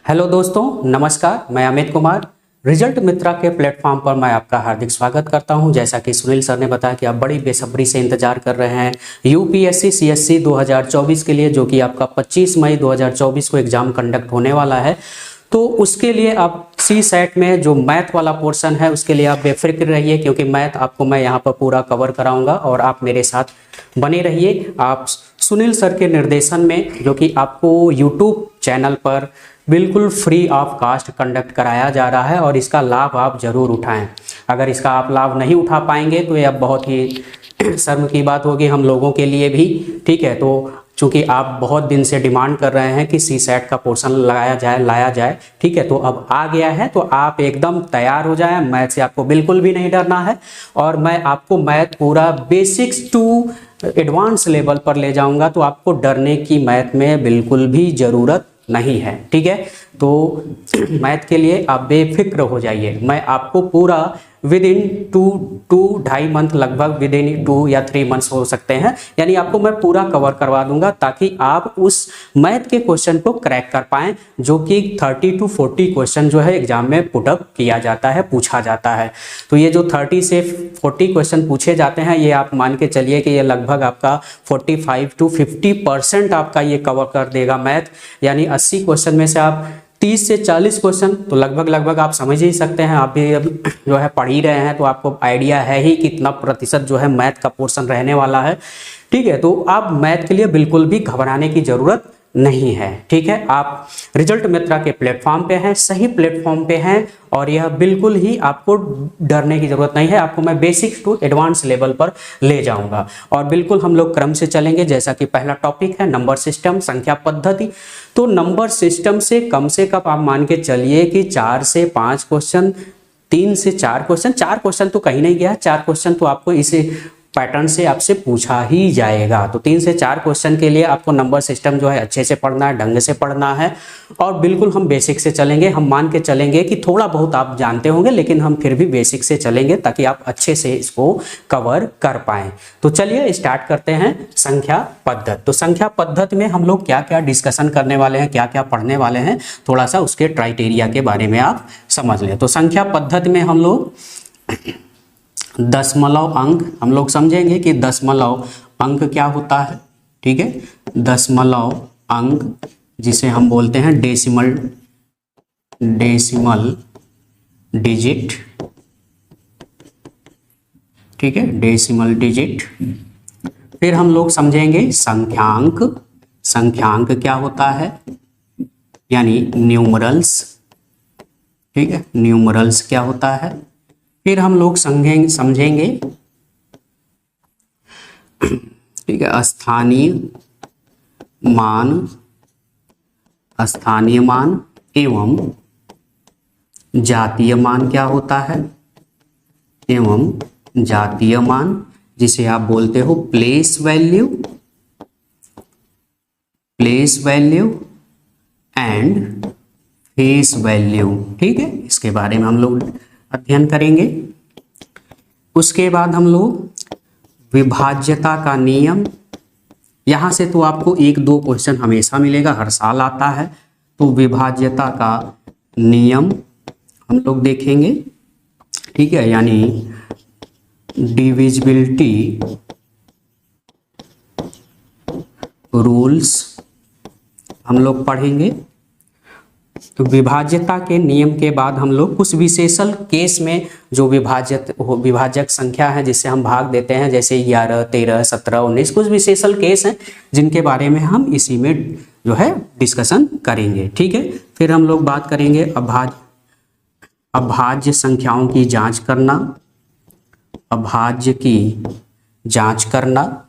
Hello दोस्तों, नमस्कार। मैं अमित कुमार रिजल्ट मित्रा के प्लेटफॉर्म पर मैं आपका हार्दिक स्वागत करता हूं। जैसा कि सुनील सर ने बताया कि आप बड़ी बेसब्री से इंतजार कर रहे हैं यूपीएससी सीएससी 2024 के लिए, जो कि आपका 25 मई 2024 को एग्जाम कंडक्ट होने वाला है। तो उसके लिए आप सी सेट में जो मैथ वाला पोर्शन है उसके लिए आप बेफिक्र रहिए, क्योंकि मैथ आपको मैं यहाँ पर पूरा कवर कराऊंगा और आप मेरे साथ बने रहिए। आप सुनील सर के निर्देशन में, जो कि आपको यूट्यूब चैनल पर बिल्कुल फ्री ऑफ कास्ट कंडक्ट कराया जा रहा है, और इसका लाभ आप जरूर उठाएं। अगर इसका आप लाभ नहीं उठा पाएंगे तो यह बहुत ही शर्म की बात होगी हम लोगों के लिए भी। ठीक है, तो चूंकि आप बहुत दिन से डिमांड कर रहे हैं कि सी सेट का पोर्शन लगाया जाए, लाया जाए, ठीक है, तो अब आ गया है, तो आप एकदम तैयार हो जाएं। मैथ से आपको बिल्कुल भी नहीं डरना है, और मैं आपको मैथ पूरा बेसिक्स टू एडवांस लेवल पर ले जाऊंगा, तो आपको डरने की मैथ में बिल्कुल भी ज़रूरत नहीं है। ठीक है, तो मैथ के लिए आप बेफिक्र हो जाइए। मैं आपको पूरा विद इन टू ढाई मंथ, लगभग विद इन 2 या 3 मंथ्स हो सकते हैं, यानी आपको मैं पूरा कवर करवा दूंगा, ताकि आप उस मैथ के क्वेश्चन को क्रैक कर पाएं, जो कि 30 to 40 क्वेश्चन जो है एग्जाम में पुटअप किया जाता है, पूछा जाता है। तो ये जो 30 से 40 क्वेश्चन पूछे जाते हैं, ये आप मान के चलिए कि ये लगभग आपका 45 to 50% आपका ये कवर कर देगा मैथ। यानी 80 क्वेश्चन में से आप 30 से 40 क्वेश्चन, तो लगभग आप समझ ही सकते हैं। आप भी जो है पढ़ ही रहे हैं, तो आपको आइडिया है ही कितना प्रतिशत जो है मैथ का पोर्शन रहने वाला है। ठीक है, तो आप मैथ के लिए बिल्कुल भी घबराने की जरूरत नहीं है। ठीक है, आप रिजल्ट मित्रा के प्लेटफॉर्म पे हैं, सही प्लेटफॉर्म पे हैं, और यह बिल्कुल ही आपको डरने की जरूरत नहीं है। आपको मैं बेसिक्स टू एडवांस लेवल पर ले जाऊंगा, और बिल्कुल हम लोग क्रम से चलेंगे। जैसा कि पहला टॉपिक है नंबर सिस्टम, संख्या पद्धति। तो नंबर सिस्टम से कम आप मान के चलिए कि 4 से 5 क्वेश्चन, 3 से 4 क्वेश्चन, 4 क्वेश्चन तो कहीं नहीं गया, 4 क्वेश्चन तो आपको इसे पैटर्न से आपसे पूछा ही जाएगा। तो 3 से 4 क्वेश्चन के लिए आपको नंबर सिस्टम जो है अच्छे से पढ़ना है, ढंग से पढ़ना है, और बिल्कुल हम बेसिक से चलेंगे। हम मान के चलेंगे कि थोड़ा बहुत आप जानते होंगे, लेकिन हम फिर भी बेसिक से चलेंगे, ताकि आप अच्छे से इसको कवर कर पाएं। तो चलिए स्टार्ट करते हैं संख्या पद्धति। तो संख्या पद्धति में हम लोग क्या क्या डिस्कशन करने वाले हैं, क्या क्या पढ़ने वाले हैं, थोड़ा सा उसके क्राइटेरिया के बारे में आप समझ लें। तो संख्या पद्धति में हम लोग दशमलव अंक हम लोग समझेंगे कि दशमलव अंक क्या होता है। ठीक है, दशमलव अंक जिसे हम बोलते हैं डेसिमल डिजिट। ठीक है, डेसिमल डिजिट। फिर हम लोग समझेंगे संख्यांक। संख्यांक क्या होता है, यानी न्यूमरल्स। ठीक है, न्यूमरल्स क्या होता है। फिर हम लोग समझेंगे ठीक है, स्थानीय मान एवं जातीय मान क्या होता है, एवं जातीय मान, जिसे आप बोलते हो place value and face value. ठीक है, इसके बारे में हम लोग अध्ययन करेंगे। उसके बाद हम लोग विभाज्यता का नियम। यहां से तो आपको 1-2 क्वेश्चन हमेशा मिलेगा, हर साल आता है। तो विभाज्यता का नियम हम लोग देखेंगे। ठीक है, यानी डिविजिबिलिटी रूल्स हम लोग पढ़ेंगे। तो विभाज्यता के नियम के बाद हम लोग कुछ विशेषण केस में जो विभाजक संख्या है जिससे हम भाग देते हैं, जैसे 11, 13, 17, 19, कुछ विशेषण केस हैं जिनके बारे में हम इसी में जो है डिस्कशन करेंगे। ठीक है, फिर हम लोग बात करेंगे अभाज्य संख्याओं की जांच करना। अभाज्य की जांच करना,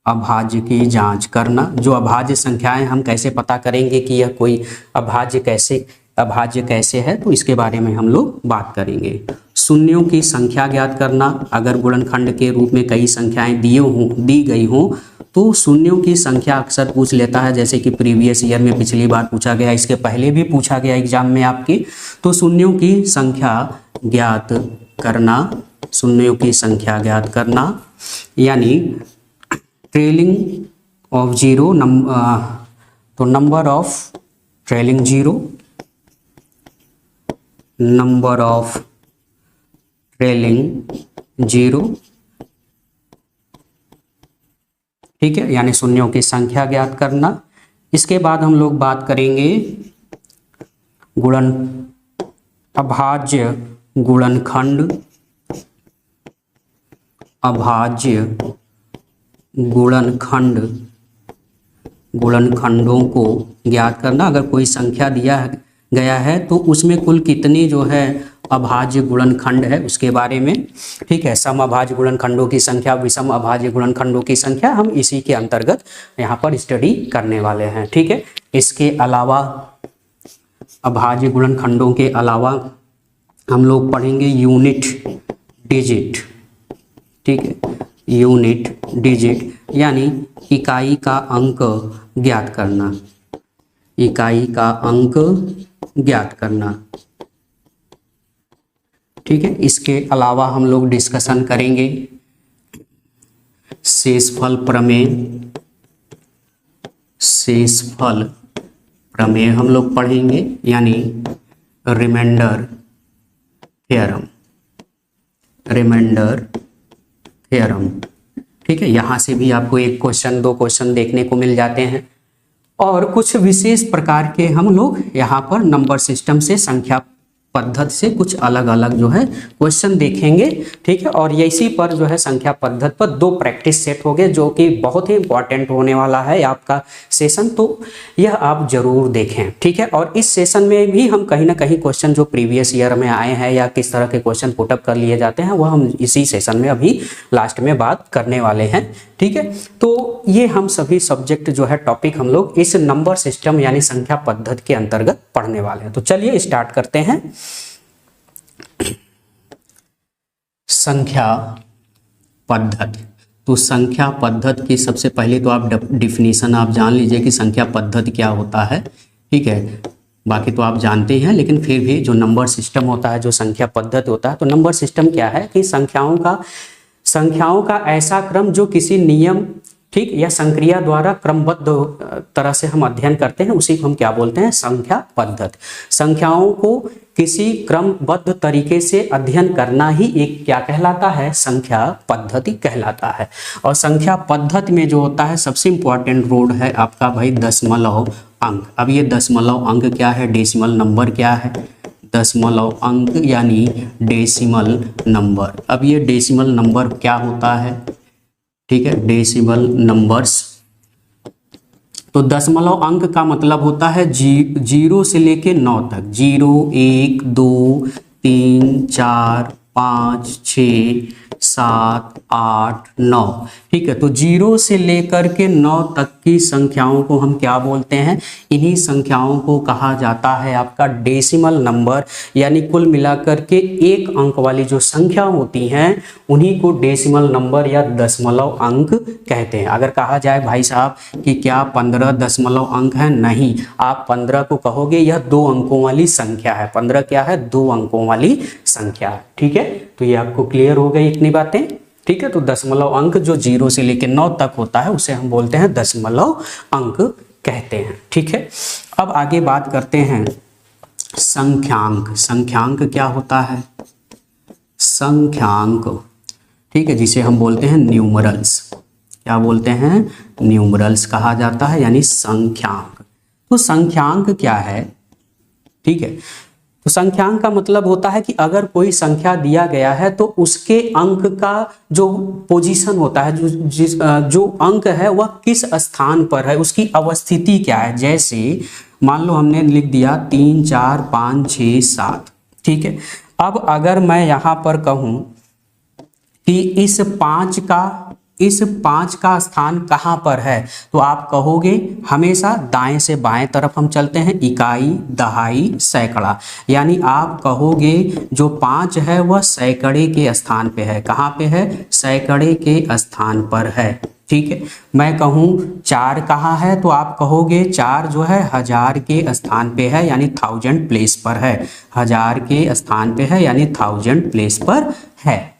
अभाज्य की जांच करना। जो अभाज्य संख्याएं हम कैसे पता करेंगे कि यह कोई अभाज्य कैसे है, तो इसके बारे में हम लोग बात करेंगे। शून्यों की संख्या ज्ञात करना। अगर गुणनखंड के रूप में कई संख्याएं दी गई हों, तो शून्यों की संख्या अक्सर पूछ लेता है, जैसे कि प्रीवियस ईयर में पिछली बार पूछा गया, इसके पहले भी पूछा गया एग्जाम में आपके। तो शून्यों की संख्या ज्ञात करना, शून्यों की संख्या ज्ञात करना, यानी ट्रेलिंग ऑफ जीरो तो number of trailing zero, number of trailing zero, ठीक है, यानी शून्यों की संख्या ज्ञात करना। इसके बाद हम लोग बात करेंगे गुणन अभाज्य गुणनखंड, अभाज्य गुणनखंड, गुणनखंडों को ज्ञात करना। अगर कोई संख्या दिया गया है तो उसमें कुल कितने जो है अभाज्य गुणनखंड है उसके बारे में, ठीक है। सम अभाज्य गुणनखंडों की संख्या, विषम अभाज्य गुणनखंडों की संख्या, हम इसी के अंतर्गत यहाँ पर स्टडी करने वाले हैं, ठीक है। इसके अलावा अभाज्य गुणनखंडों के अलावा हम लोग पढ़ेंगे यूनिट डिजिट, ठीक है, यूनिट डिजिट यानी इकाई का अंक ज्ञात करना, इकाई का अंक ज्ञात करना, ठीक है। इसके अलावा हम लोग डिस्कशन करेंगे शेषफल प्रमेय, शेषफल प्रमेय हम लोग पढ़ेंगे यानी रिमाइंडर थ्योरम, रिमाइंडर थ्योरम, ठीक है। यहाँ से भी आपको एक क्वेश्चन, दो क्वेश्चन देखने को मिल जाते हैं। और कुछ विशेष प्रकार के हम लोग यहाँ पर नंबर सिस्टम से, संख्या पद्धति से कुछ अलग अलग जो है क्वेश्चन देखेंगे, ठीक है। और इसी पर जो है संख्या पद्धति पर दो प्रैक्टिस सेट हो गए जो कि बहुत ही इंपॉर्टेंट होने वाला है आपका सेशन, तो यह आप जरूर देखें, ठीक है। और इस सेशन में भी हम कहीं ना कहीं क्वेश्चन जो प्रीवियस ईयर में आए हैं या किस तरह के क्वेश्चन पुटअप कर लिए जाते हैं वह हम इसी सेशन में अभी लास्ट में बात करने वाले हैं, ठीक है। तो ये हम सभी सब्जेक्ट जो है टॉपिक हम लोग इस नंबर सिस्टम यानी संख्या पद्धति के अंतर्गत पढ़ने वाले हैं। तो चलिए स्टार्ट करते हैं। संख्या पद्धति, तो संख्या पद्धति की सबसे पहले तो आप डिफिनीशन आप जान लीजिए कि संख्या पद्धति क्या होता है, ठीक है। बाकी तो आप जानते हैं, लेकिन फिर भी जो नंबर सिस्टम होता है, जो संख्या पद्धति होता है, तो नंबर सिस्टम क्या है कि संख्याओं का ऐसा क्रम जो किसी नियम, ठीक, या संक्रिया द्वारा क्रमबद्ध तरह से हम अध्ययन करते हैं, उसी को हम क्या बोलते हैं, संख्या पद्धति। संख्याओं को किसी क्रमबद्ध तरीके से अध्ययन करना ही एक क्या कहलाता है, संख्या पद्धति कहलाता है। और संख्या पद्धति में जो होता है सबसे इंपॉर्टेंट रोल है आपका भाई दशमलव अंक। अब ये दशमलव अंक क्या है, डेसिमल नंबर क्या है, दशमलव अंक यानी डेसिमल नंबर। अब ये डेसिमल नंबर क्या होता है, ठीक है, डेसिमल नंबर्स। तो दशमलव अंक का मतलब होता है 0 से लेके 9 तक, 0, 1, 2, 3, 4, 5, 6, 7, 8, 9, ठीक है। तो 0 से लेकर के 9 तक की संख्याओं को हम क्या बोलते हैं, इन्हीं संख्याओं को कहा जाता है आपका डेसिमल नंबर, यानी कुल मिलाकर के एक अंक वाली जो संख्या होती हैं उन्हीं को डेसिमल नंबर या दशमलव अंक कहते हैं। अगर कहा जाए भाई साहब कि क्या 15 दशमलव अंक है, नहीं, आप 15 को कहोगे यह 2 अंकों वाली संख्या है। 15 क्या है, 2 अंकों वाली संख्या है, ठीक है। तो ये आपको क्लियर हो गई इतनी बातें, ठीक है। तो दशमलव अंक जो 0 से लेकर 9 तक होता है उसे हम बोलते हैं दशमलव अंक कहते हैं, ठीक है। अब आगे बात करते हैं संख्यांक। संख्यांक क्या होता है, संख्यांक, ठीक है, जिसे हम बोलते हैं न्यूमरल्स। क्या बोलते हैं, न्यूमरल्स कहा जाता है, यानी संख्यांक। तो संख्यांक क्या है, ठीक है। तो संख्यांक का मतलब होता है कि अगर कोई संख्या दिया गया है तो उसके अंक का जो पोजीशन होता है, जो अंक है वह किस स्थान पर है, उसकी अवस्थिति क्या है। जैसे मान लो हमने लिख दिया 3, 4, 5, 6, 7, ठीक है। अब अगर मैं यहाँ पर कहूँ कि इस 5 का स्थान कहाँ पर है, तो आप कहोगे हमेशा दाएं से बाएं तरफ हम चलते हैं, इकाई, दहाई, सैकड़ा, यानी आप कहोगे जो 5 है वह सैकड़े के स्थान पे है। कहाँ पे है, सैकड़े के स्थान पर है, ठीक है। मैं कहूँ 4 कहाँ है, तो आप कहोगे 4 जो है 1000 के स्थान पे है, यानी 1000 प्लेस पर है, 1000 के स्थान पे है यानी 1000 प्लेस पर है,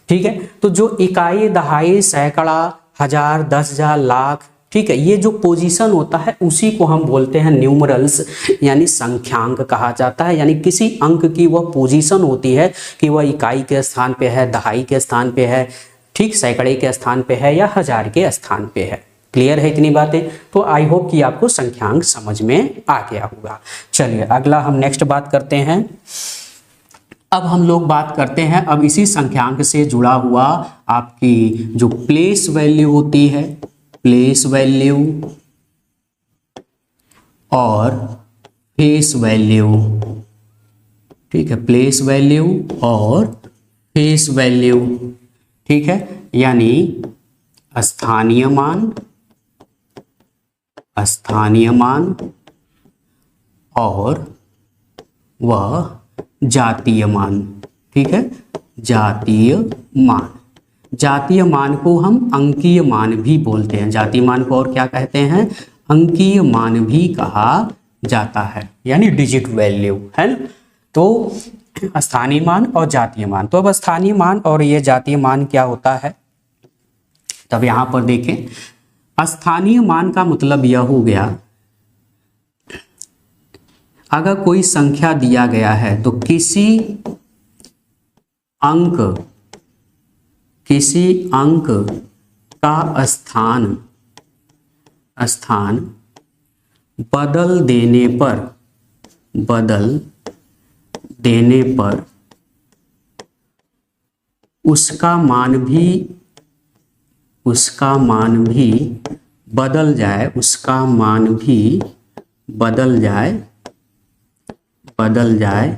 ठीक है। तो जो इकाई, दहाई, सैकड़ा, 1000, 10,000, लाख, ठीक है, ये जो पोजीशन होता है उसी को हम बोलते हैं न्यूमरल्स, यानी संख्यांक कहा जाता है। यानी किसी अंक की वह पोजीशन होती है कि वह इकाई के स्थान पे है, दहाई के स्थान पे है, ठीक, सैकड़े के स्थान पे है या हजार के स्थान पे है। क्लियर है इतनी बातें? तो आई होप कि आपको संख्यांक समझ में आ गया होगा। चलिए अगला हम नेक्स्ट बात करते हैं। अब हम लोग बात करते हैं अब इसी संख्यांक से जुड़ा हुआ आपकी जो प्लेस वैल्यू होती है, प्लेस वैल्यू और फेस वैल्यू, ठीक है, प्लेस वैल्यू और फेस वैल्यू, ठीक है, यानी स्थानीय मान, स्थानीय मान और वह जातीय मान, ठीक है, जातीय मान। जातीय मान को हम अंकीय मान भी बोलते हैं। जातीय मान को और क्या कहते हैं? अंकीय मान भी कहा जाता है, यानी डिजिट वैल्यू, है ना। तो स्थानीय मान और जातीय मान, तो अब स्थानीय मान और ये जातीय मान क्या होता है, तब यहां पर देखें। स्थानीय मान का मतलब यह हो गया, अगर कोई संख्या दिया गया है तो किसी अंक का स्थान बदल देने पर उसका मान भी बदल जाए, उसका मान भी बदल जाए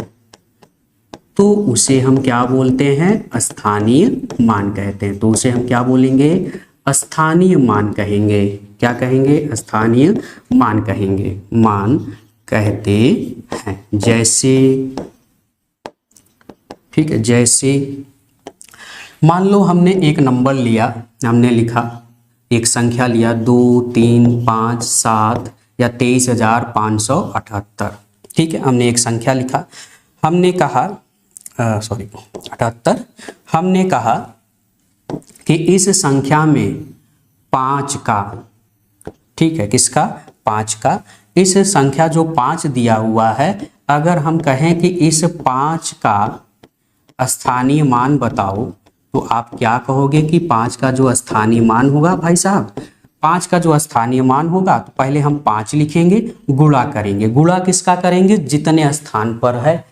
तो उसे हम क्या बोलते हैं? स्थानीय मान कहते हैं। तो उसे हम क्या बोलेंगे? स्थानीय मान कहेंगे। क्या कहेंगे? स्थानीय मान कहेंगे, मान कहते हैं। जैसे, ठीक है, जैसे मान लो हमने एक नंबर लिया, हमने लिखा एक संख्या लिया 2, 3, 5, 7 या 23,578, ठीक है, हमने एक संख्या लिखा, हमने कहा 78, हमने कहा कि इस संख्या में 5 का, ठीक है, किसका? 5 का, इस संख्या जो 5 दिया हुआ है, अगर हम कहें कि इस 5 का स्थानीय मान बताओ, तो आप क्या कहोगे कि 5 का जो स्थानीय मान होगा, भाई साहब 5 का जो स्थानीय मान होगा, तो पहले हम 5 लिखेंगे, गुणा करेंगे। गुणा किसका करेंगे? जितने स्थान पर है।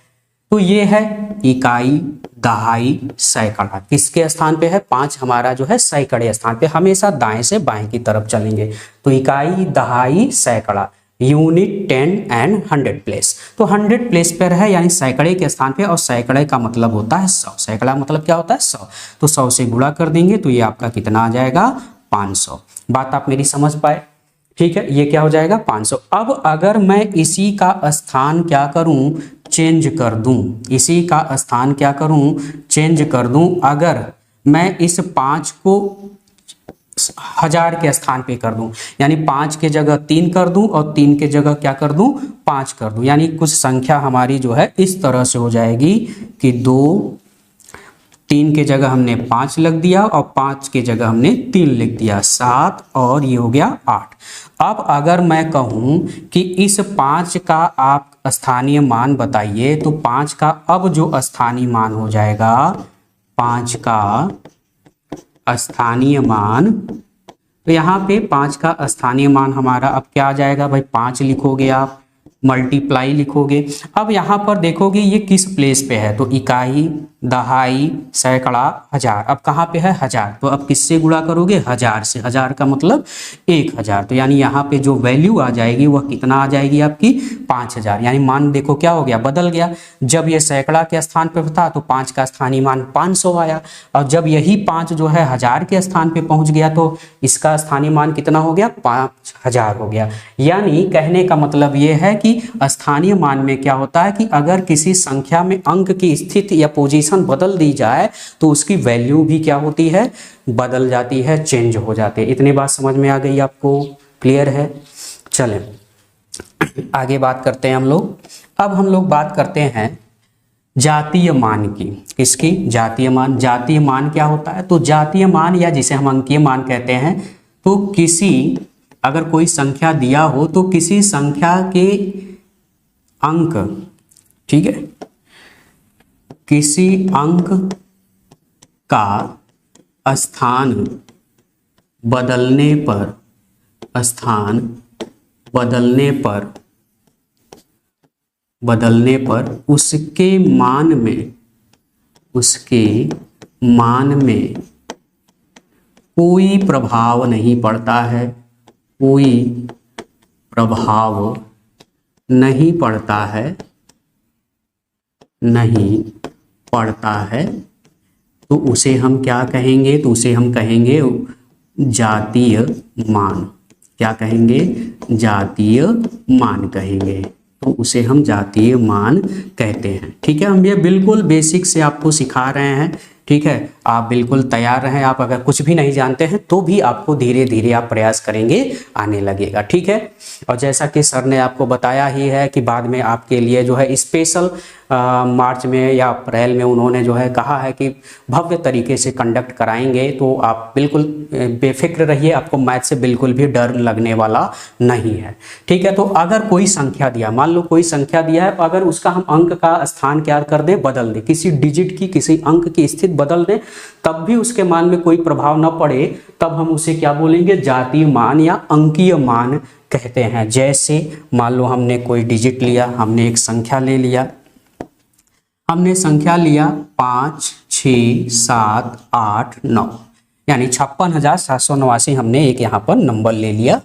तो ये है इकाई, दहाई, सैकड़ा। किसके स्थान पे है? 5 हमारा जो है सैकड़े स्थान पे, हमेशा दाएं से बाएं की तरफ चलेंगे। तो इकाई, दहाई, सैकड़ा, यूनिट, 10 एंड 100 प्लेस। तो 100 प्लेस पर है, यानी सैकड़े के स्थान पे, और सैकड़े का मतलब होता है 100। सैकड़ा मतलब क्या होता है? 100। तो 100 से गुणा कर देंगे तो ये आपका कितना आ जाएगा? 500। बात आप मेरी समझ पाए? ठीक है, ये क्या हो जाएगा? 500। अब अगर मैं इसी का स्थान क्या करूं? चेंज कर दूं। इसी का स्थान क्या करूं? चेंज कर दूं। अगर मैं इस 5 को 1000 के स्थान पे कर दूं, यानी 5 के जगह 3 कर दूं और 3 के जगह क्या कर दूं? 5 कर दूं, यानी कुछ संख्या हमारी जो है इस तरह से हो जाएगी कि 2, 3 के जगह हमने 5 लिख दिया और 5 के जगह हमने 3 लिख दिया, 7, और ये हो गया 8। अब अगर मैं कहूं कि इस 5 का आप स्थानीय मान बताइए, तो 5 का अब जो स्थानीय मान हो जाएगा, 5 का स्थानीय मान, तो यहाँ पे 5 का स्थानीय मान हमारा अब क्या आ जाएगा भाई? 5 लिखोगे आप, मल्टीप्लाई लिखोगे। अब यहाँ पर देखोगे ये किस प्लेस पे है, तो इकाई, दहाई, सैकड़ा, हजार। अब कहाँ पे है? 1000। तो अब किससे गुणा करोगे? 1000 से। 1000 का मतलब 1000। तो यानी यहाँ पे जो वैल्यू आ जाएगी वह कितना आ जाएगी आपकी? 5000। यानी मान देखो क्या हो गया? बदल गया। जब ये सैकड़ा के स्थान पे था तो 5 का स्थानीय मान 500 आया, और जब यही 5 जो है 1000 के स्थान पे पहुंच गया तो इसका स्थानीय मान कितना हो गया? 5000 हो गया। यानी कहने का मतलब ये है कि स्थानीय मान में क्या होता है कि अगर किसी संख्या में अंक की स्थिति या पोजीशन बदल दी जाए तो उसकी वैल्यू भी क्या होती है? बदल जाती है, चेंज हो जाती है। इतनी बात समझ में आ गई आपको? क्लियर है? चलें आगे बात करते हैं हम लोग। अब हम लोग बात करते हैं जातीय मान की। किसकी? जातीय मान। जातीय मान क्या होता है? तो जातीय मान, या जिसे हम अंकीय मान कहते हैं, तो किसी अगर कोई संख्या दिया हो तो किसी संख्या के अंक, ठीक है, किसी अंक का स्थान बदलने पर, स्थान बदलने पर उसके मान में कोई प्रभाव नहीं पड़ता है, कोई प्रभाव नहीं पड़ता है, तो उसे हम क्या कहेंगे? तो उसे हम कहेंगे जातीय मान। क्या कहेंगे? जातीय मान कहेंगे। तो उसे हम जातीय मान कहते हैं। ठीक है, हम ये बिल्कुल बेसिक से आपको सिखा रहे हैं। ठीक है, आप बिल्कुल तैयार रहें। आप अगर कुछ भी नहीं जानते हैं तो भी आपको धीरे धीरे आप प्रयास करेंगे, आने लगेगा। ठीक है, और जैसा कि सर ने आपको बताया ही है कि बाद में आपके लिए जो है स्पेशल मार्च में या अप्रैल में उन्होंने जो है कहा है कि भव्य तरीके से कंडक्ट कराएंगे। तो आप बिल्कुल बेफिक्र रहिए, आपको मैथ से बिल्कुल भी डर लगने वाला नहीं है। ठीक है, तो अगर कोई संख्या दिया, मान लो कोई संख्या दिया है, अगर उसका हम अंक का स्थान क्या कर दें? बदल दें, किसी डिजिट की, किसी अंक की स्थिति बदल दें, तब भी उसके मान में कोई प्रभाव न पड़े, तब हम उसे क्या बोलेंगे? जातीय मान या अंकीय मान कहते हैं। जैसे मान लो हमने कोई डिजिट लिया, हमने एक संख्या ले लिया, हमने संख्या लिया 5, 6, 7, 8, 9, यानी 56,789 हमने एक यहाँ पर नंबर ले लिया।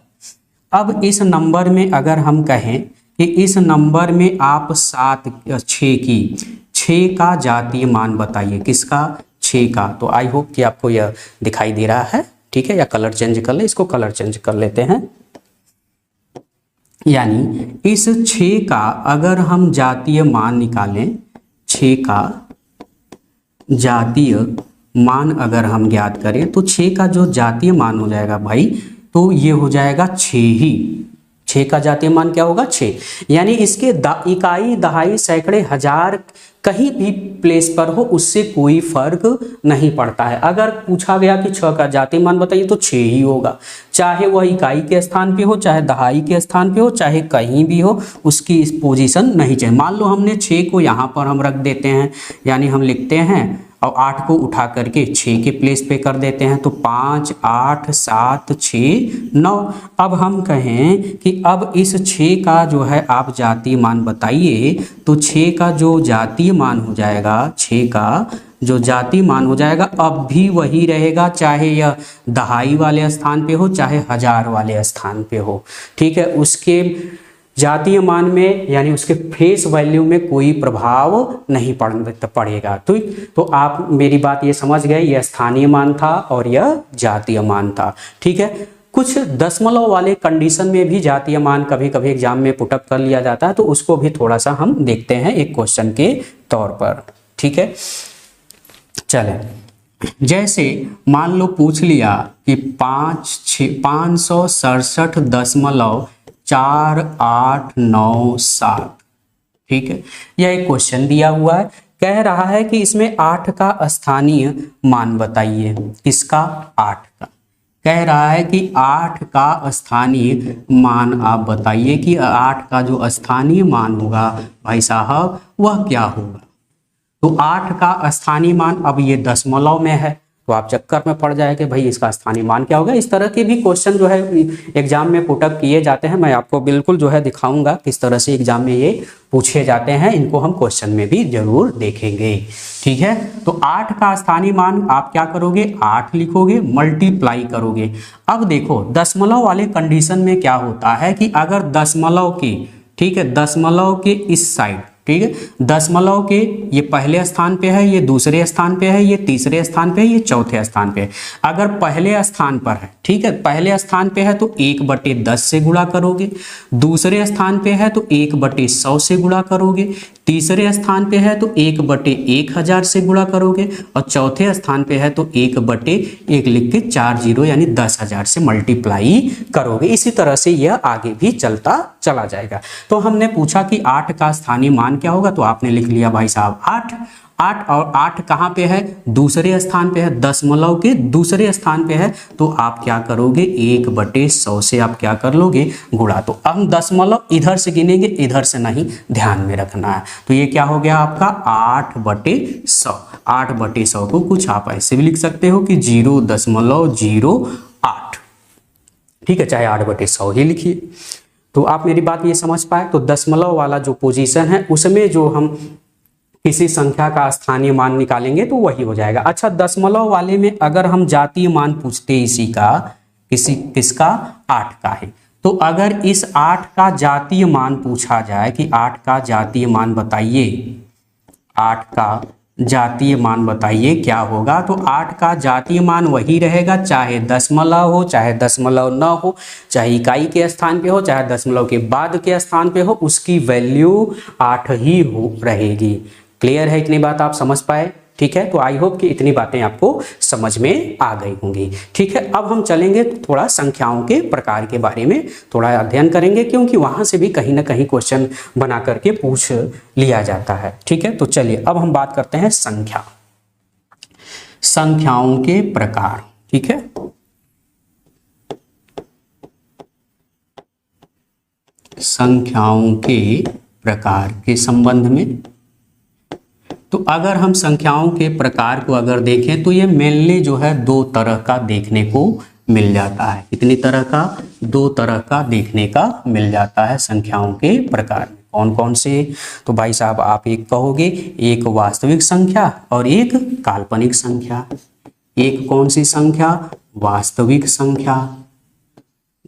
अब इस नंबर में अगर हम कहें कि इस नंबर में आप 6 का जातीय मान बताइए। किसका? 6 का। तो आई होप कि आपको यह दिखाई दे रहा है। ठीक है, या कलर चेंज कर ले, इसको कलर चेंज कर लेते हैं। यानी इस 6 का अगर हम जातीय मान निकालें, 6 का जातीय मान अगर हम ज्ञात करें, तो 6 का जो जातीय मान हो जाएगा भाई, तो ये हो जाएगा 6 ही। 6 का जातीय मान क्या होगा? 6। यानी इसके इकाई, दहाई, सैकड़े, हजार कहीं भी प्लेस पर हो, उससे कोई फर्क नहीं पड़ता है। अगर पूछा गया कि 6 का जातीय मान बताइए, तो 6 ही होगा। चाहे वह इकाई के स्थान पे हो, चाहे दहाई के स्थान पे हो, चाहे कहीं भी हो, उसकी इस पोजीशन नहीं चाहिए। मान लो हमने 6 को यहाँ पर हम रख देते हैं, यानी हम लिखते हैं और 8 को उठा करके 6 के प्लेस पे कर देते हैं, तो 5, 8, 7, 6, 9। अब हम कहें कि अब इस 6 का जो है आप जातीय मान बताइए, तो 6 का जो जातीय मान हो जाएगा, 6 का जो जातीय मान हो जाएगा, अब भी वही रहेगा, चाहे यह दहाई वाले स्थान पे हो, चाहे हजार वाले स्थान पे हो। ठीक है, उसके जातीय मान में यानी उसके फेस वैल्यू में कोई प्रभाव नहीं पड़ेगा। तो आप मेरी बात ये समझ गए, यह स्थानीय मान था और यह जातीय मान था। ठीक है, कुछ दशमलव वाले कंडीशन में भी जातीय मान कभी कभी एग्जाम में पुटअप कर लिया जाता है, तो उसको भी थोड़ा सा हम देखते हैं एक क्वेश्चन के तौर पर। ठीक है, चलें, जैसे मान लो पूछ लिया कि 567.4897। ठीक है, यह एक क्वेश्चन दिया हुआ है, कह रहा है कि इसमें 8 का स्थानीय मान बताइए। किसका? 8 का। कह रहा है कि 8 का स्थानीय मान आप बताइए कि 8 का जो स्थानीय मान होगा भाई साहब, वह क्या होगा? तो 8 का स्थानीय मान, अब ये दशमलव में है तो आप चक्कर में पड़ जाएंगे भाई इसका स्थानीय मान क्या होगा। इस तरह के भी क्वेश्चन जो है एग्जाम में पुटअप किए जाते हैं। मैं आपको बिल्कुल जो है दिखाऊंगा किस तरह से एग्जाम में ये पूछे जाते हैं, इनको हम क्वेश्चन में भी जरूर देखेंगे। ठीक है, तो 8 का स्थानीय मान आप क्या करोगे? 8 लिखोगे, मल्टीप्लाई करोगे। अब देखो दशमलव वाले कंडीशन में क्या होता है कि अगर दशमलव के, ठीक है, दशमलव के इस साइड, ठीक है, दशमलव के ये पहले स्थान पे है, ये दूसरे स्थान पे है, ये तीसरे स्थान पे है, ये चौथे स्थान पे है। अगर पहले स्थान पर है, ठीक है, पहले स्थान पे है तो 1/10 से गुणा करोगे, दूसरे स्थान पे है तो 1/100 से गुणा करोगे, तीसरे स्थान पे है तो 1/1000 से गुणा करोगे, और चौथे स्थान पे है तो 1/1 लिख के 4 0 यानी 10,000 से मल्टीप्लाई करोगे। इसी तरह से यह आगे भी चलता चला जाएगा। तो हमने पूछा कि 8 का स्थानीय मान क्या होगा, तो आपने लिख लिया भाई साहब 8। 8 और 8 कहाँ पे है, दूसरे स्थान पे है, दशमलव के दूसरे स्थान पे है, तो आप क्या करोगे 1/100 से आप क्या कर लोगे गुणा। तो अब हम दशमलव इधर से गिनेंगे, इधर से नहीं, ध्यान में रखना है। तो ये क्या हो गया आपका 8/100। 8/100 को कुछ आप ऐसे भी लिख सकते हो कि 0.08, ठीक है, चाहे 8/100 ही लिखिए। तो आप मेरी बात ये समझ पाए। तो दशमलव वाला जो पोजीशन है उसमें जो हम किसी संख्या का स्थानीय मान निकालेंगे तो वही हो जाएगा। अच्छा, दशमलव वाले में अगर हम जातीय मान पूछते इसी का, किसका 8 का है, तो अगर इस 8 का जातीय मान पूछा जाए कि 8 का जातीय मान बताइए, 8 का जातीय मान बताइए क्या होगा, तो 8 का जातीय मान वही रहेगा, चाहे दशमलव हो, चाहे दशमलव न हो, चाहे इकाई के स्थान पे हो, चाहे दशमलव के बाद के स्थान पे हो, उसकी वैल्यू 8 ही हो रहेगी। क्लियर है, इतनी बात आप समझ पाए? ठीक है, तो आई होप कि इतनी बातें आपको समझ में आ गई होंगी। ठीक है, अब हम चलेंगे थोड़ा संख्याओं के प्रकार के बारे में थोड़ा अध्ययन करेंगे, क्योंकि वहां से भी कहीं ना कहीं क्वेश्चन बना करके पूछ लिया जाता है। ठीक है, तो चलिए अब हम बात करते हैं संख्याओं के प्रकार। ठीक है, संख्याओं के प्रकार के संबंध में, तो अगर हम संख्याओं के प्रकार को अगर देखें तो ये मेनली जो है 2 तरह का देखने को मिल जाता है। कितनी तरह का? 2 तरह का देखने का मिल जाता है संख्याओं के प्रकार में। कौन कौन से? तो भाई साहब आप एक कहोगे, एक वास्तविक संख्या और एक काल्पनिक संख्या। एक कौन सी संख्या? वास्तविक संख्या,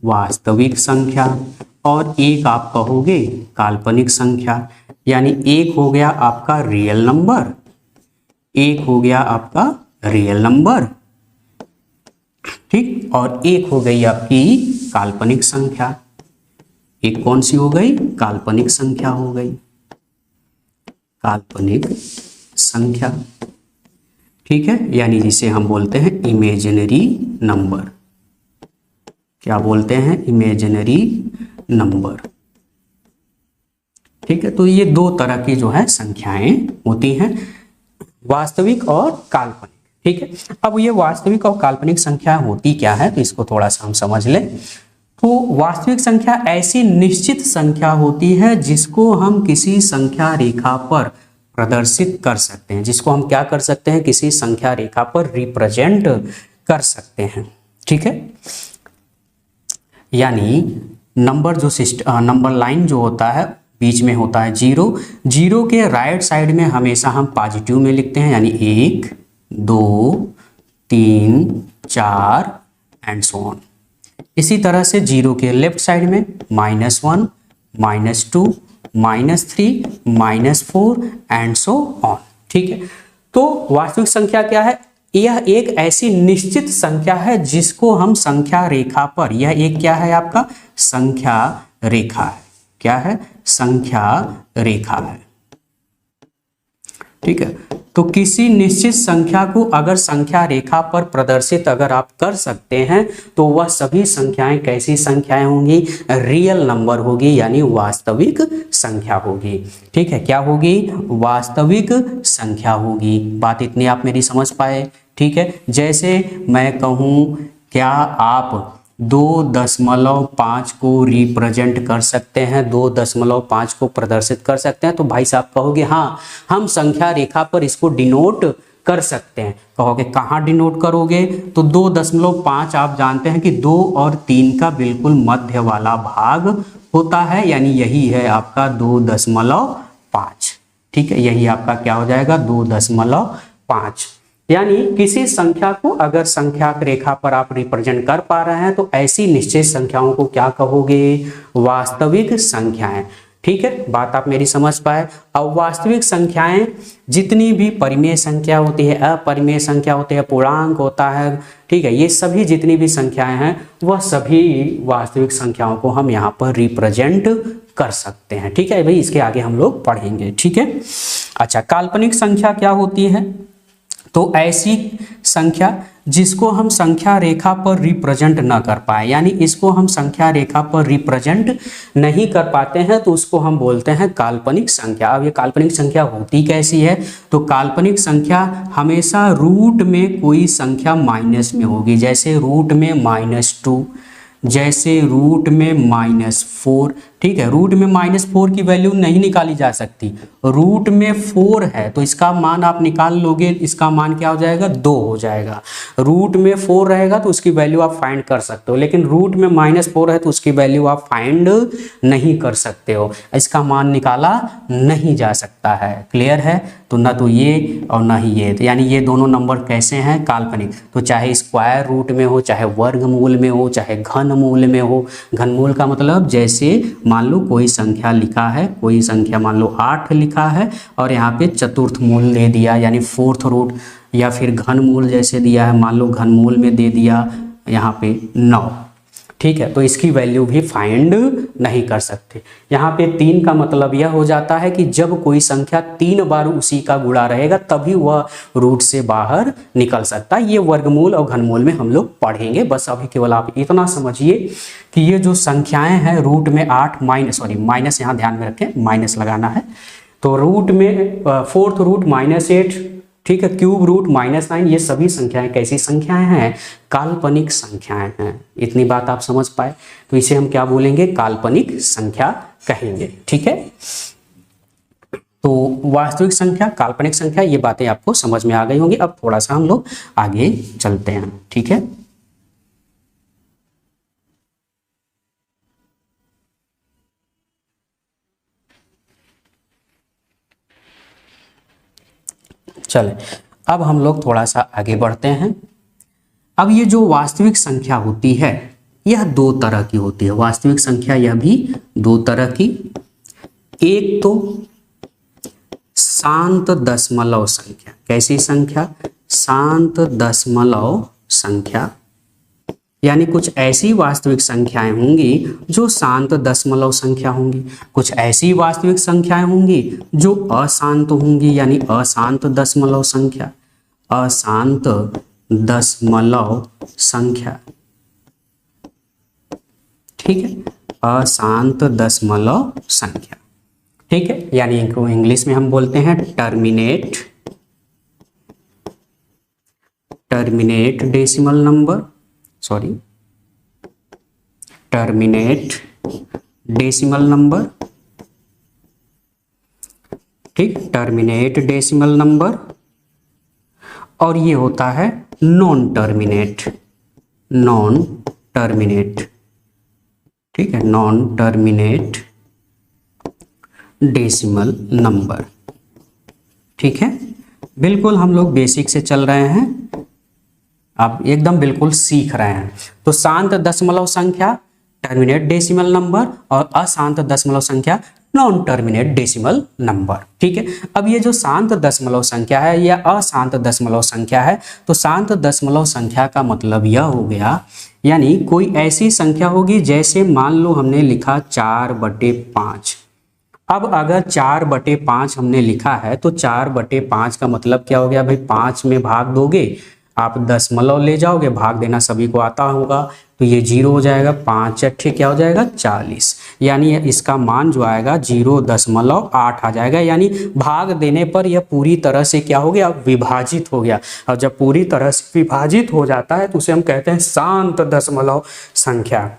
वास्तविक संख्या, और एक आप कहोगे काल्पनिक संख्या। यानी एक हो गया आपका रियल नंबर, एक हो गया आपका रियल नंबर, ठीक, और एक हो गई आपकी काल्पनिक संख्या। एक कौन सी हो गई? काल्पनिक संख्या हो गई, काल्पनिक संख्या। ठीक है, यानी जिसे हम बोलते हैं इमेजिनरी नंबर। क्या बोलते हैं? Imaginary number. ठीक है, तो ये 2 तरह की जो है संख्याएं होती हैं, वास्तविक और काल्पनिक। ठीक है, अब ये वास्तविक और काल्पनिक संख्या होती क्या है, तो इसको थोड़ा सा हम समझ लें। तो वास्तविक संख्या ऐसी निश्चित संख्या होती है जिसको हम किसी संख्या रेखा पर प्रदर्शित कर सकते हैं, जिसको हम क्या कर सकते हैं, किसी संख्या रेखा पर रिप्रेजेंट कर सकते हैं। ठीक है, यानी नंबर जो नंबर लाइन जो होता है बीच में होता है 0, 0 के राइट साइड में हमेशा हम पॉजिटिव में लिखते हैं, यानी 1, 2, 3, 4 एंड सो ऑन। इसी तरह से 0 के लेफ्ट साइड में -1, -2, -3, -4 एंड सो ऑन। ठीक है, तो वास्तविक संख्या क्या है? यह एक ऐसी निश्चित संख्या है जिसको हम संख्या रेखा पर, यह एक क्या है आपका? संख्या रेखा है। क्या है? संख्या रेखा है। ठीक है, तो किसी निश्चित संख्या को अगर संख्या रेखा पर प्रदर्शित अगर आप कर सकते हैं तो वह सभी संख्याएं कैसी संख्याएं होंगी? रियल नंबर होगी, यानी वास्तविक संख्या होगी। ठीक है, क्या होगी? वास्तविक संख्या होगी। बात इतनी आप मेरी समझ पाए? ठीक है, जैसे मैं कहूं क्या आप 2.5 को रिप्रेजेंट कर सकते हैं, 2.5 को प्रदर्शित कर सकते हैं, तो भाई साहब कहोगे हाँ हम संख्या रेखा पर इसको डिनोट कर सकते हैं। कहोगे कहाँ डिनोट करोगे? तो 2.5 आप जानते हैं कि 2 और 3 का बिल्कुल मध्य वाला भाग होता है, यानी यही है आपका 2.5। ठीक है, यही आपका क्या हो जाएगा? 2.5। यानी किसी संख्या को अगर संख्या रेखा पर आप रिप्रेजेंट कर पा रहे हैं तो ऐसी निश्चित संख्याओं को क्या कहोगे? वास्तविक संख्याएं। ठीक है, बात आप मेरी समझ पाए। अब वास्तविक संख्याएं जितनी भी परिमेय संख्या होती है, अपरिमेय संख्या होती है, पूर्णांक होता है, ठीक है, ये सभी जितनी भी संख्याएं हैं वह सभी वास्तविक संख्याओं को हम यहाँ पर रिप्रेजेंट कर सकते हैं। ठीक है भाई, इसके आगे हम लोग पढ़ेंगे। ठीक है, अच्छा, काल्पनिक संख्या क्या होती है? तो ऐसी संख्या जिसको हम संख्या रेखा पर रिप्रेजेंट ना कर पाए, यानी इसको हम संख्या रेखा पर रिप्रेजेंट नहीं कर पाते हैं तो उसको हम बोलते हैं काल्पनिक संख्या। अब ये काल्पनिक संख्या होती कैसी है, तो काल्पनिक संख्या हमेशा रूट में कोई संख्या माइनस में होगी, जैसे रूट में -2, जैसे रूट में -4, ठीक है। रूट में -4 की वैल्यू नहीं निकाली जा सकती, रूट में 4 है तो इसका मान आप निकाल लोगे, इसका मान क्या हो जाएगा, 2 हो जाएगा। रूट में 4 रहेगा तो उसकी वैल्यू आप फाइंड कर सकते हो, लेकिन रूट में -4 है तो उसकी वैल्यू आप फाइंड नहीं कर सकते हो, इसका मान निकाला नहीं जा सकता है। क्लियर है, तो ना तो ये और ना ही ये, तो यानी ये दोनों नंबर कैसे हैं, काल्पनिक। तो चाहे स्क्वायर रूट में हो, चाहे वर्गमूल में हो, चाहे घनमूल में हो। घनमूल का मतलब जैसे मान लो कोई संख्या लिखा है, कोई संख्या मान लो 8 लिखा है और यहाँ पे चतुर्थ मूल दे दिया यानी फोर्थ रूट, या फिर घनमूल जैसे दिया है, मान लो घनमूल में दे दिया यहाँ पे 9, ठीक है। तो इसकी वैल्यू भी फाइंड नहीं कर सकते। यहाँ पे 3 का मतलब यह हो जाता है कि जब कोई संख्या 3 बार उसी का गुणा रहेगा तभी वह रूट से बाहर निकल सकता है। ये वर्गमूल और घनमूल में हम लोग पढ़ेंगे, बस अभी केवल आप इतना समझिए कि ये जो संख्याएं हैं रूट में 8 माइनस यहाँ ध्यान में रखें, माइनस लगाना है, तो रूट में फोर्थ रूट -8, ठीक है, क्यूब रूट -9, ये सभी संख्याएं कैसी संख्याएं हैं, काल्पनिक संख्याएं हैं। इतनी बात आप समझ पाए, तो इसे हम क्या बोलेंगे, काल्पनिक संख्या कहेंगे, ठीक है। तो वास्तविक संख्या, काल्पनिक संख्या, ये बातें आपको समझ में आ गई होंगी। अब थोड़ा सा हम लोग आगे चलते हैं, ठीक है। चले, अब हम लोग थोड़ा सा आगे बढ़ते हैं। अब ये जो वास्तविक संख्या होती है यह 2 तरह की होती है। वास्तविक संख्या यह भी 2 तरह की, एक तो शांत दशमलव संख्या। कैसी संख्या, शांत दशमलव संख्या, यानी कुछ ऐसी वास्तविक संख्याएं होंगी जो शांत दशमलव संख्या होंगी, कुछ ऐसी वास्तविक संख्याएं होंगी जो अशांत होंगी, यानी अशांत दशमलव संख्या, अशांत दशमलव संख्या, ठीक है, अशांत दशमलव संख्या, ठीक है। यानी इनको इंग्लिश में हम बोलते हैं terminate decimal number, terminate decimal number, ठीक, टर्मिनेट डेसिमल नंबर। और ये होता है नॉन टर्मिनेट, ठीक है, नॉन टर्मिनेट डेसिमल नंबर, ठीक है। बिल्कुल हम लोग बेसिक से चल रहे हैं, आप एकदम बिल्कुल सीख रहे हैं। तो शांत दशमलव संख्या टर्मिनेट डेसिमल नंबर और अशांत दशमलव संख्या नॉन टर्मिनेट डेसिमल नंबर, ठीक है। अब ये जो शांत दशमलव संख्या है या अशांत दशमलव संख्या है, तो शांत दशमलव संख्या का मतलब यह हो गया, यानी कोई ऐसी संख्या होगी जैसे मान लो हमने लिखा 4/5। अब अगर 4/5 हमने लिखा है तो 4/5 का मतलब क्या हो गया भाई, 5 में भाग दोगे, आप दशमलव ले जाओगे, भाग देना सभी को आता होगा, तो ये 0 हो जाएगा, 5 अट्ठे क्या हो जाएगा 40, यानी इसका मान जो आएगा 0.8 आ जाएगा। यानी भाग देने पर यह पूरी तरह से क्या हो गया, विभाजित हो गया। और जब पूरी तरह से विभाजित हो जाता है तो उसे हम कहते हैं शांत दशमलव संख्या,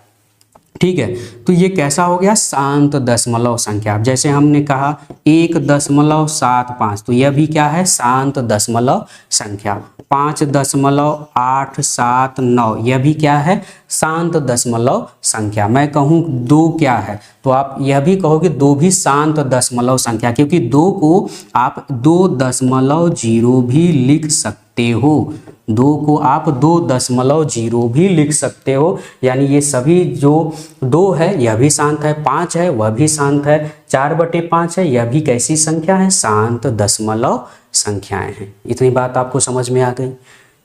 ठीक है। तो ये कैसा हो गया, शांत दशमलव संख्या। जैसे हमने कहा 1.75, तो यह भी क्या है, शांत दशमलव संख्या। 5.879 यह भी क्या है, शांत दशमलव संख्या। मैं कहूँ 2 क्या है, तो आप यह भी कहोगे 2 भी शांत दशमलव संख्या, क्योंकि 2 को आप 2.0 भी लिख सकते हो, 2 को आप 2.0 भी लिख सकते हो। यानी ये सभी जो 2 है यह भी शांत है, 5 है वह भी शांत है, 4/5 है यह भी कैसी संख्या है, शांत दशमलव संख्याएं हैं। इतनी बात आपको समझ में आ गई।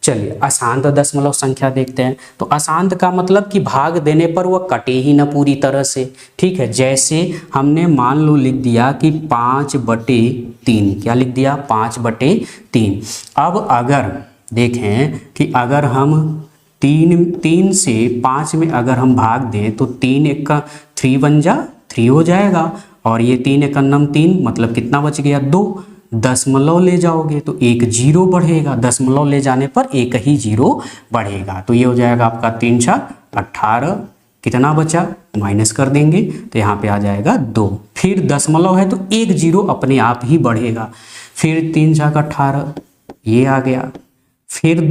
चलिए अशांत दशमलव संख्या देखते हैं। तो अशांत का मतलब कि भाग देने पर वह कटे ही न पूरी तरह से, ठीक है। जैसे हमने मान लो लिख दिया कि 5/3, क्या लिख दिया, 5/3। अब अगर देखें कि अगर हम 3 से 5 में अगर हम भाग दें तो 3 एक का 3 बन जा 3 हो जाएगा, और ये 3 एक नम 3 मतलब कितना बच गया 2। दशमलव ले जाओगे तो एक जीरो बढ़ेगा, दशमलव ले जाने पर एक ही जीरो बढ़ेगा, तो ये हो जाएगा आपका 3 छः 18। कितना बचा माइनस कर देंगे तो यहाँ पे आ जाएगा 2। फिर दशमलव है तो एक जीरो अपने आप ही बढ़ेगा, फिर 3 छः 18 ये आ गया, फिर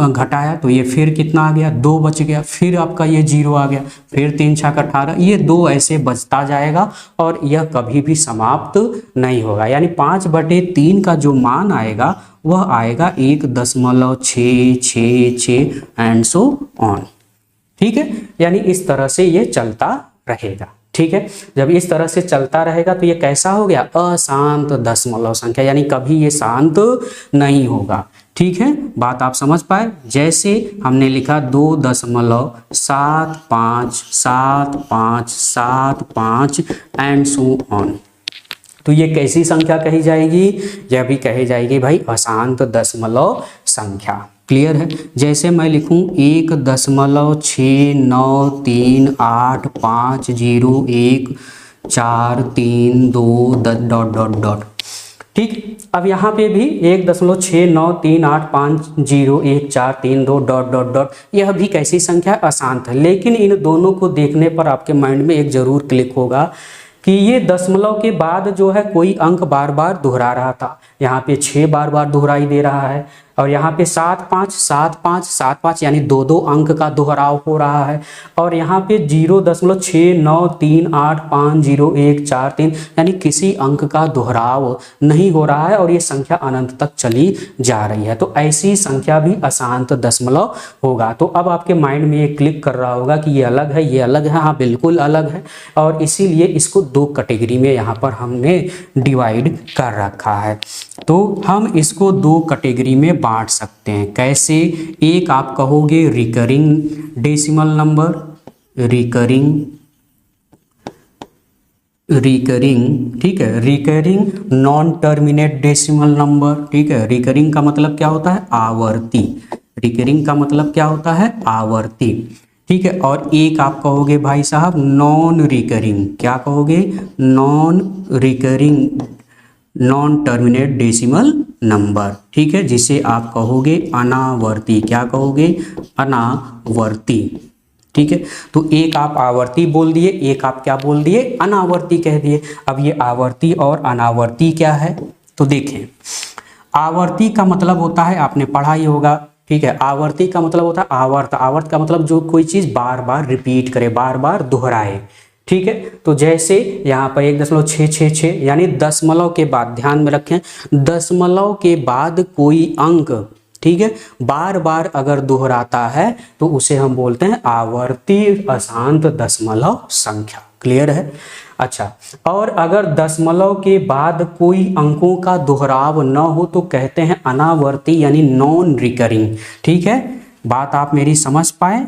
घटाया तो ये फिर कितना आ गया 2 बच गया, फिर आपका ये जीरो आ गया, फिर 3 छः 18, ये 2 ऐसे बचता जाएगा और यह कभी भी समाप्त नहीं होगा। यानी 5/3 का जो मान आएगा वह आएगा 1.666 एंड सो ऑन। ठीक है, यानी इस तरह से ये चलता रहेगा। ठीक है, जब इस तरह से चलता रहेगा तो ये कैसा हो गया अशांत दशमलव संख्या, यानी कभी ये शांत नहीं होगा। ठीक है, बात आप समझ पाए। जैसे हमने लिखा 2.757575 एंड सो ऑन, तो ये कैसी संख्या कही जाएगी, यह भी कही जाएगी भाई अशांत दशमलव संख्या। क्लियर है। जैसे मैं लिखूं 1.6938501432 ... ठीक, अब यहाँ पे भी 1.6938501432 ... यह भी कैसी संख्या अशांत है, लेकिन इन दोनों को देखने पर आपके माइंड में एक जरूर क्लिक होगा कि ये दशमलव के बाद जो है कोई अंक बार बार दोहरा रहा था, यहाँ पे 6 बार बार दोहराई दे रहा है, और यहाँ पे 7 5 7 5 7 5 यानी 2 अंक का दोहराव हो रहा है, और यहाँ पे 0.6938501433 यानी किसी अंक का दोहराव नहीं हो रहा है, और ये संख्या अनंत तक चली जा रही है। तो ऐसी संख्या भी अशांत दशमलव होगा। तो अब आपके माइंड में ये क्लिक कर रहा होगा कि ये अलग है, ये अलग है। हाँ, बिल्कुल अलग है, और इसीलिए इसको 2 कैटेगरी में यहाँ पर हमने डिवाइड कर रखा है। तो हम इसको 2 कैटेगरी में बांट सकते हैं। कैसे? एक आप कहोगे रिकरिंग डेसिमल नंबर, रिकरिंग, ठीक है, recurring non terminate decimal number. ठीक है, रिकरिंग का मतलब क्या होता है आवर्ती, रिकरिंग का मतलब क्या होता है आवर्ती। ठीक है, और एक आप कहोगे भाई साहब नॉन रिकरिंग, क्या कहोगे non recurring non terminate decimal number. ठीक है, जिसे आप कहोगे अनावर्ती, क्या कहोगे अनावर्ती। ठीक है, तो एक आप आवर्ती बोल दिए, एक आप क्या बोल दिए अनावर्ती कह दिए। अब ये आवर्ती और अनावर्ती क्या है तो देखें, आवर्ती का मतलब होता है, आपने पढ़ा ही होगा। ठीक है, आवर्ती का मतलब होता है आवर्त, आवर्त का मतलब जो कोई चीज बार बार रिपीट करे, बार बार दोहराए। ठीक है, तो जैसे यहाँ पर 1.666 यानी दशमलव के बाद, ध्यान में रखें, दशमलव के बाद कोई अंक, ठीक है, बार बार अगर दोहराता है तो उसे हम बोलते हैं आवर्ती अशांत दशमलव संख्या। क्लियर है। अच्छा, और अगर दशमलव के बाद कोई अंकों का दोहराव न हो तो कहते हैं अनावर्ती यानी नॉन रिकरिंग। ठीक है, बात आप मेरी समझ पाए।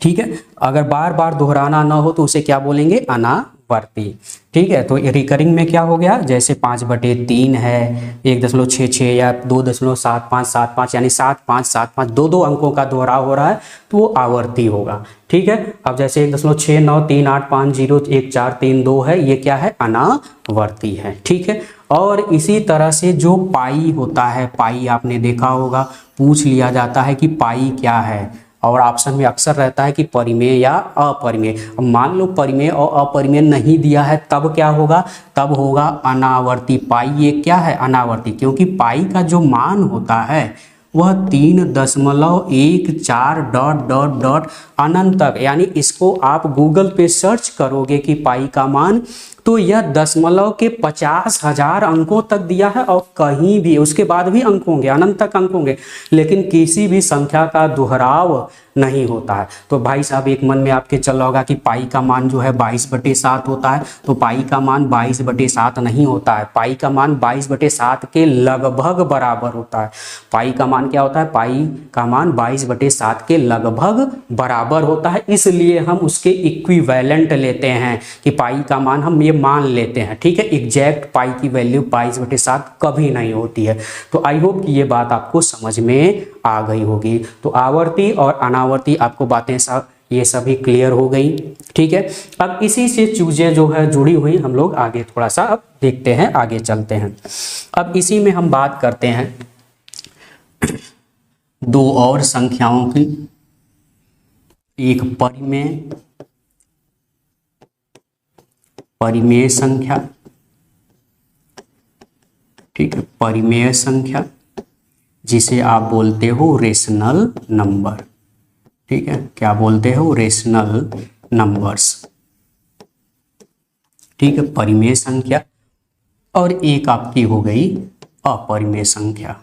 ठीक है, अगर बार बार दोहराना ना हो तो उसे क्या बोलेंगे अनावर्ती। ठीक है, तो रिकरिंग में क्या हो गया, जैसे 5/3 है, 1.66 या 2.7575 यानी 7 5 7 5 2 अंकों का दोहराव हो रहा है तो वो आवर्ती होगा। ठीक है, अब जैसे 1.6938501432 है, ये क्या है अनावर्ती है। ठीक है, और इसी तरह से जो पाई होता है, पाई आपने देखा होगा, पूछ लिया जाता है कि पाई क्या है, और ऑप्शन में अक्सर रहता है कि परिमेय या अपरिमेय। अब मान लो परिमेय और अपरिमेय नहीं दिया है तब क्या होगा, तब होगा अनावर्ती। पाई ये क्या है अनावर्ती, क्योंकि पाई का जो मान होता है वह 3.14 ... अनंत तक, यानी इसको आप गूगल पे सर्च करोगे कि पाई का मान, तो यह दशमलव के 50,000 अंकों तक दिया है, और कहीं भी उसके बाद भी अंक होंगे, अनंत तक अंक होंगे, लेकिन किसी भी संख्या का दोहराव नहीं होता है। तो भाई साहब एक मन में आपके चल रहा होगा कि पाई का मान जो है 22/7 होता है, तो पाई का मान 22/7 नहीं होता है, पाई का मान 22/7 के लगभग बराबर होता है। पाई का मान क्या होता है, पाई का मान 22/7 के लगभग बराबर होता है, इसलिए हम उसके इक्विवेलेंट लेते हैं कि पाई का मान, हम ये मान लेते हैं, ठीक है। एग्जैक्ट पाई की वैल्यू पाई/7 कभी नहीं होती है। तो आई होप कि ये बात आपको समझ में आ गई होगी। तो आवर्ती और अनावर्ती आपको बातें सब ये सभी क्लियर हो गई, ठीक है। अब इसी से चीजें जो है जुड़ी हुई हम लोग आगे थोड़ा सा अब देखते हैं, आगे चलते हैं। अब इसी में हम बात करते हैं दो और संख्याओं की, एक परिमेय संख्या, ठीक है, परिमेय संख्या जिसे आप बोलते हो रेशनल नंबर, ठीक है। क्या बोलते हो? रेशनल नंबर्स, ठीक है, परिमेय संख्या। और एक आपकी हो गई अपरिमेय संख्या।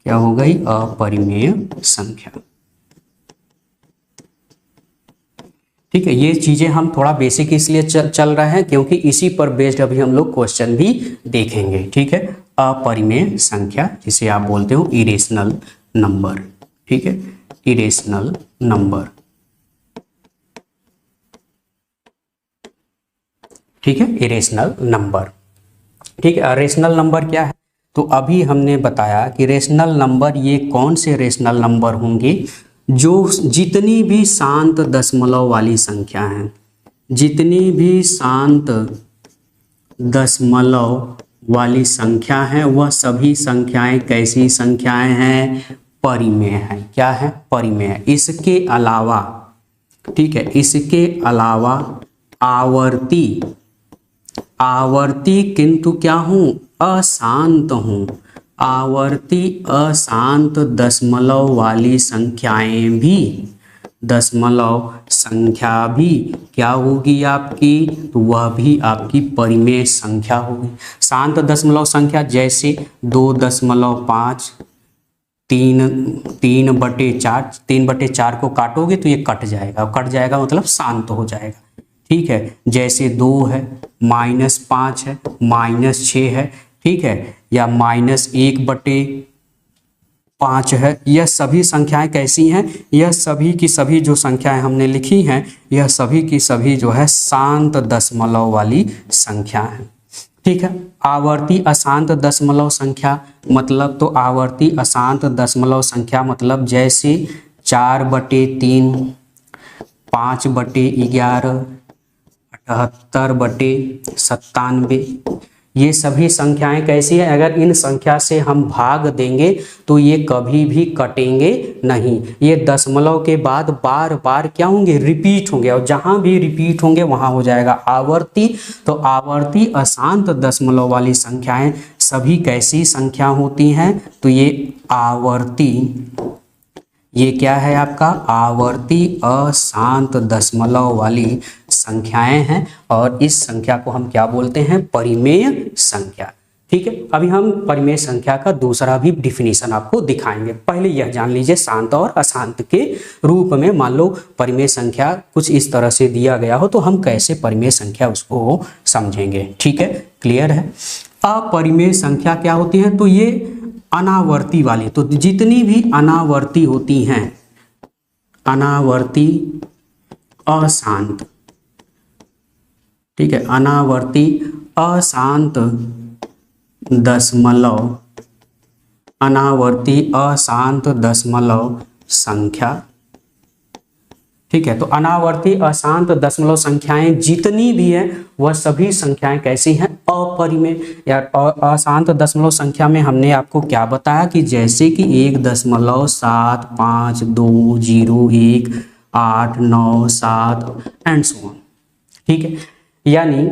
क्या हो गई? अपरिमेय संख्या, ठीक है। ये चीजें हम थोड़ा बेसिक इसलिए चल रहे हैं क्योंकि इसी पर बेस्ड अभी हम लोग क्वेश्चन भी देखेंगे, ठीक है। अपरिमेय संख्या जिसे आप बोलते हो इरेशनल नंबर, ठीक है, इरेशनल नंबर, ठीक है, इरेशनल नंबर, ठीक है। रेशनल नंबर क्या है? तो अभी हमने बताया कि रेशनल नंबर ये कौन से रेशनल नंबर होंगे जो जितनी भी शांत दशमलव वाली संख्या हैं, जितनी भी शांत दशमलव वाली संख्या है वह सभी संख्याएं कैसी संख्याएं हैं? परिमेय है। क्या है? परिमेय है। इसके अलावा, ठीक है, इसके अलावा आवर्ती किंतु क्या हूं? अशांत हूं। आवर्ती अशांत दशमलव वाली संख्याएं भी, दशमलव संख्या भी क्या होगी आपकी? तो वह भी आपकी परिमेय संख्या होगी। शांत दशमलव संख्या जैसे 2.5, 3/4, 3/4 को काटोगे तो ये कट जाएगा, कट जाएगा मतलब शांत हो जाएगा, ठीक है। जैसे 2 है, -5 है, -6 है, ठीक है, या -1/5 है। यह सभी संख्याएं कैसी हैं? यह सभी की सभी जो संख्याएं हमने लिखी हैं यह सभी की सभी जो है शांत दशमलव वाली संख्या है, ठीक है। आवर्ती अशांत दशमलव संख्या मतलब, तो आवर्ती अशांत दशमलव संख्या मतलब जैसे 4/3, 5/11, 78/97, ये सभी संख्याएं कैसी है? अगर इन संख्या से हम भाग देंगे तो ये कभी भी कटेंगे नहीं। ये दशमलव के बाद बार बार क्या होंगे? रिपीट होंगे, और जहां भी रिपीट होंगे वहां हो जाएगा आवर्ती। तो आवर्ती अशांत दशमलव वाली संख्याएं सभी कैसी संख्या होती हैं? तो ये आवर्ती, ये क्या है आपका? आवर्ती अशांत दशमलव वाली संख्याएं हैं, और इस संख्या को हम क्या बोलते हैं? परिमेय संख्या, ठीक है। अभी हम परिमेय संख्या का दूसरा भी डिफिनीशन आपको दिखाएंगे। पहले यह जान लीजिए शांत और अशांत के रूप में, मान लो परिमेय संख्या कुछ इस तरह से दिया गया हो तो हम कैसे परिमेय संख्या उसको समझेंगे, ठीक है, क्लियर है। अपरिमेय संख्या क्या होती है? तो ये अनावर्ती वाली, तो जितनी भी अनावर्ती होती हैं, अनावर्ती अशांत, ठीक है, अनावर्ती अशांत दशमलव, अनावर्ती अशांत दशमलव संख्या, ठीक है। तो अनावर्ती अशांत दशमलव संख्याएं जितनी भी हैं वह सभी संख्याएं कैसी हैं? अपरिमेय। या अशांत दशमलव संख्या में हमने आपको क्या बताया कि जैसे कि 1.7520189 एंड सो ऑन, ठीक है। यानी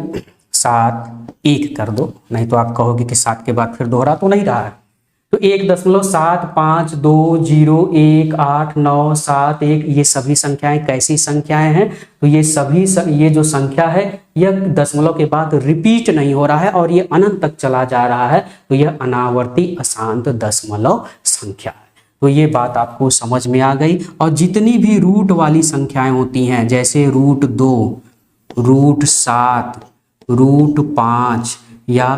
7 1 कर दो, नहीं तो आप कहोगे कि 7 के बाद फिर दोहरा तो नहीं रहा है। तो 1.752018971 ये सभी संख्याएं कैसी संख्याएं हैं? तो ये सभी ये जो संख्या है यह दशमलव के बाद रिपीट नहीं हो रहा है और ये अनंत तक चला जा रहा है, तो यह अनावर्ती अशांत दशमलव संख्या है। तो ये बात आपको समझ में आ गई। और जितनी भी रूट वाली संख्याएं होती हैं जैसे √2, √7, √5 या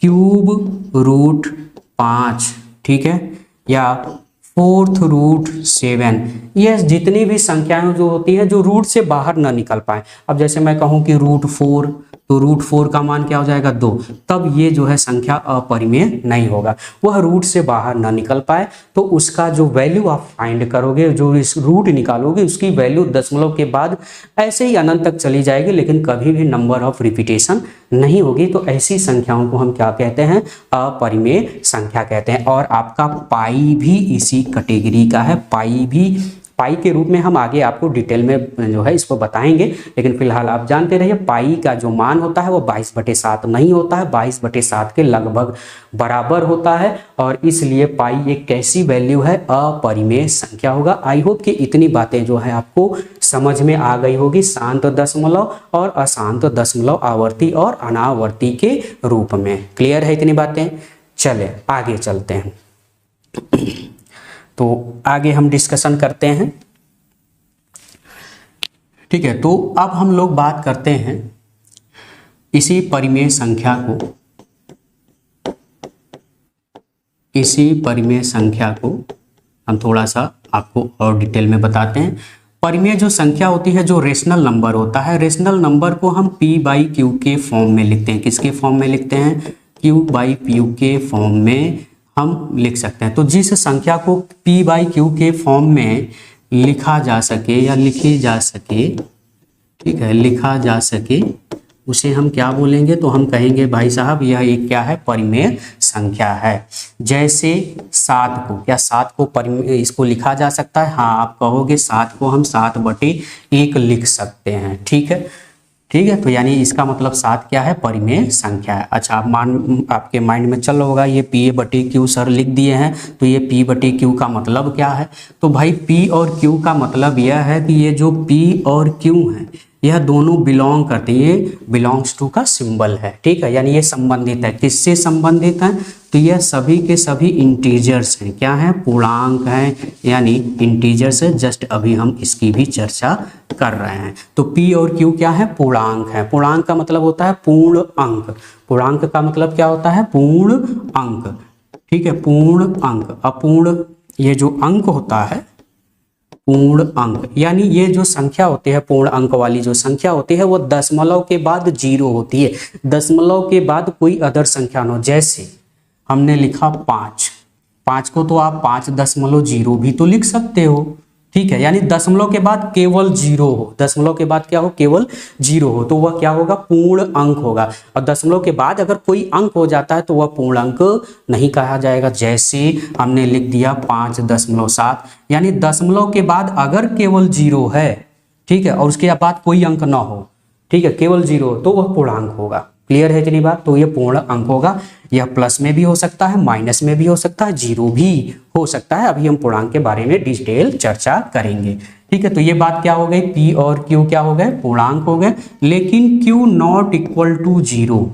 क्यूब √5, ठीक है, या 4√7। ये जितनी भी संख्याएं जो होती हैं जो रूट से बाहर ना निकल पाए। अब जैसे मैं कहूं कि √4, तो √4 का मान क्या हो जाएगा 2, तब ये जो है संख्या अपरिमेय नहीं होगा। वह रूट से बाहर ना निकल पाए तो उसका जो वैल्यू आप फाइंड करोगे, जो इस रूट निकालोगे, उसकी वैल्यू दशमलव के बाद ऐसे ही अनंत तक चली जाएगी, लेकिन कभी भी नंबर ऑफ रिपीटेशन नहीं होगी। तो ऐसी संख्याओं को हम क्या कहते हैं? अपरिमेय संख्या कहते हैं। और आपका पाई भी इसी कैटेगरी का है। पाई के रूप में हम आगे आपको डिटेल में जो है इसको बताएंगे, लेकिन फिलहाल आप जानते रहिए पाई का जो मान होता है वो 22/7 नहीं होता है, 22/7 के लगभग बराबर होता है। और इसलिए पाई एक कैसी वैल्यू है? अपरिमेय संख्या होगा। आई होप कि इतनी बातें जो है आपको समझ में आ गई होगी, शांत दशमलव और अशांत दशमलव, आवर्ती और अनावर्ती के रूप में। क्लियर है इतनी बातें? चले आगे चलते हैं। तो आगे हम डिस्कशन करते हैं। ठीक है, तो अब हम लोग बात करते हैं इसी परिमेय संख्या को हम थोड़ा सा आपको और डिटेल में बताते हैं। परिमेय जो संख्या होती है, जो रेशनल नंबर होता है, रेशनल नंबर को हम p/q के फॉर्म में लिखते हैं। किसके फॉर्म में लिखते हैं? q/q के फॉर्म में हम लिख सकते हैं। तो जिस संख्या को p/q के फॉर्म में लिखा जा सके या लिखी जा सके, ठीक है, लिखा जा सके, उसे हम क्या बोलेंगे? तो हम कहेंगे भाई साहब यह एक क्या है? परिमेय संख्या है। जैसे 7 को, क्या 7 को इसको लिखा जा सकता है? हाँ, आप कहोगे 7 को हम 7/1 लिख सकते हैं। ठीक है, ठीक है, तो यानी इसका मतलब 7 क्या है? परिमेय संख्या है। अच्छा, आपके माइंड में चल रहा होगा ये p/q सर लिख दिए हैं, तो ये p/q का मतलब क्या है? तो भाई p और q का मतलब यह है कि ये जो p और q है यह दोनों बिलोंग करते हैं, ये बिलोंग्स टू का सिंबल है। ठीक है, यानी ये संबंधित है। किससे संबंधित है? तो यह सभी के सभी इंटीजर्स हैं। क्या है? पूर्णांक हैं, यानी इंटीजर्स है। जस्ट अभी हम इसकी भी चर्चा कर रहे हैं। तो p और q क्या है? पूर्णांक है। पूर्णांक का मतलब होता है पूर्ण अंक। पूर्णांक का मतलब क्या होता है? पूर्ण अंक। ठीक है, पूर्ण अंक। अपूर्ण ये जो अंक होता है, पूर्ण अंक, यानी ये जो संख्या होती है, पूर्ण अंक वाली जो संख्या होती है, वो दशमलव के बाद 0 होती है। दशमलव के बाद कोई अदर संख्या न हो। जैसे हमने लिखा 5 को तो आप 5.0 भी तो लिख सकते हो। ठीक है, यानी दशमलव के बाद केवल 0 हो। दशमलव के बाद क्या हो? केवल 0 हो, तो वह क्या होगा? पूर्ण अंक होगा। और दशमलव के बाद अगर कोई अंक हो जाता है तो वह पूर्ण अंक नहीं कहा जाएगा। जैसे हमने लिख दिया 5.7, यानी दशमलव के बाद अगर केवल 0 है, ठीक है, और उसके बाद कोई अंक ना हो, ठीक है, केवल 0, तो वह पूर्णांक होगा। क्लियर है इतनी बात? तो ये पूर्ण अंक होगा। यह प्लस में भी हो सकता है, माइनस में भी हो सकता है, 0 भी हो सकता है। अभी हम पूर्णांक के बारे में डिटेल चर्चा करेंगे। ठीक है, तो ये बात क्या हो गई? p और q क्या हो गए? पूर्णांक हो गए। लेकिन q not equal to 0,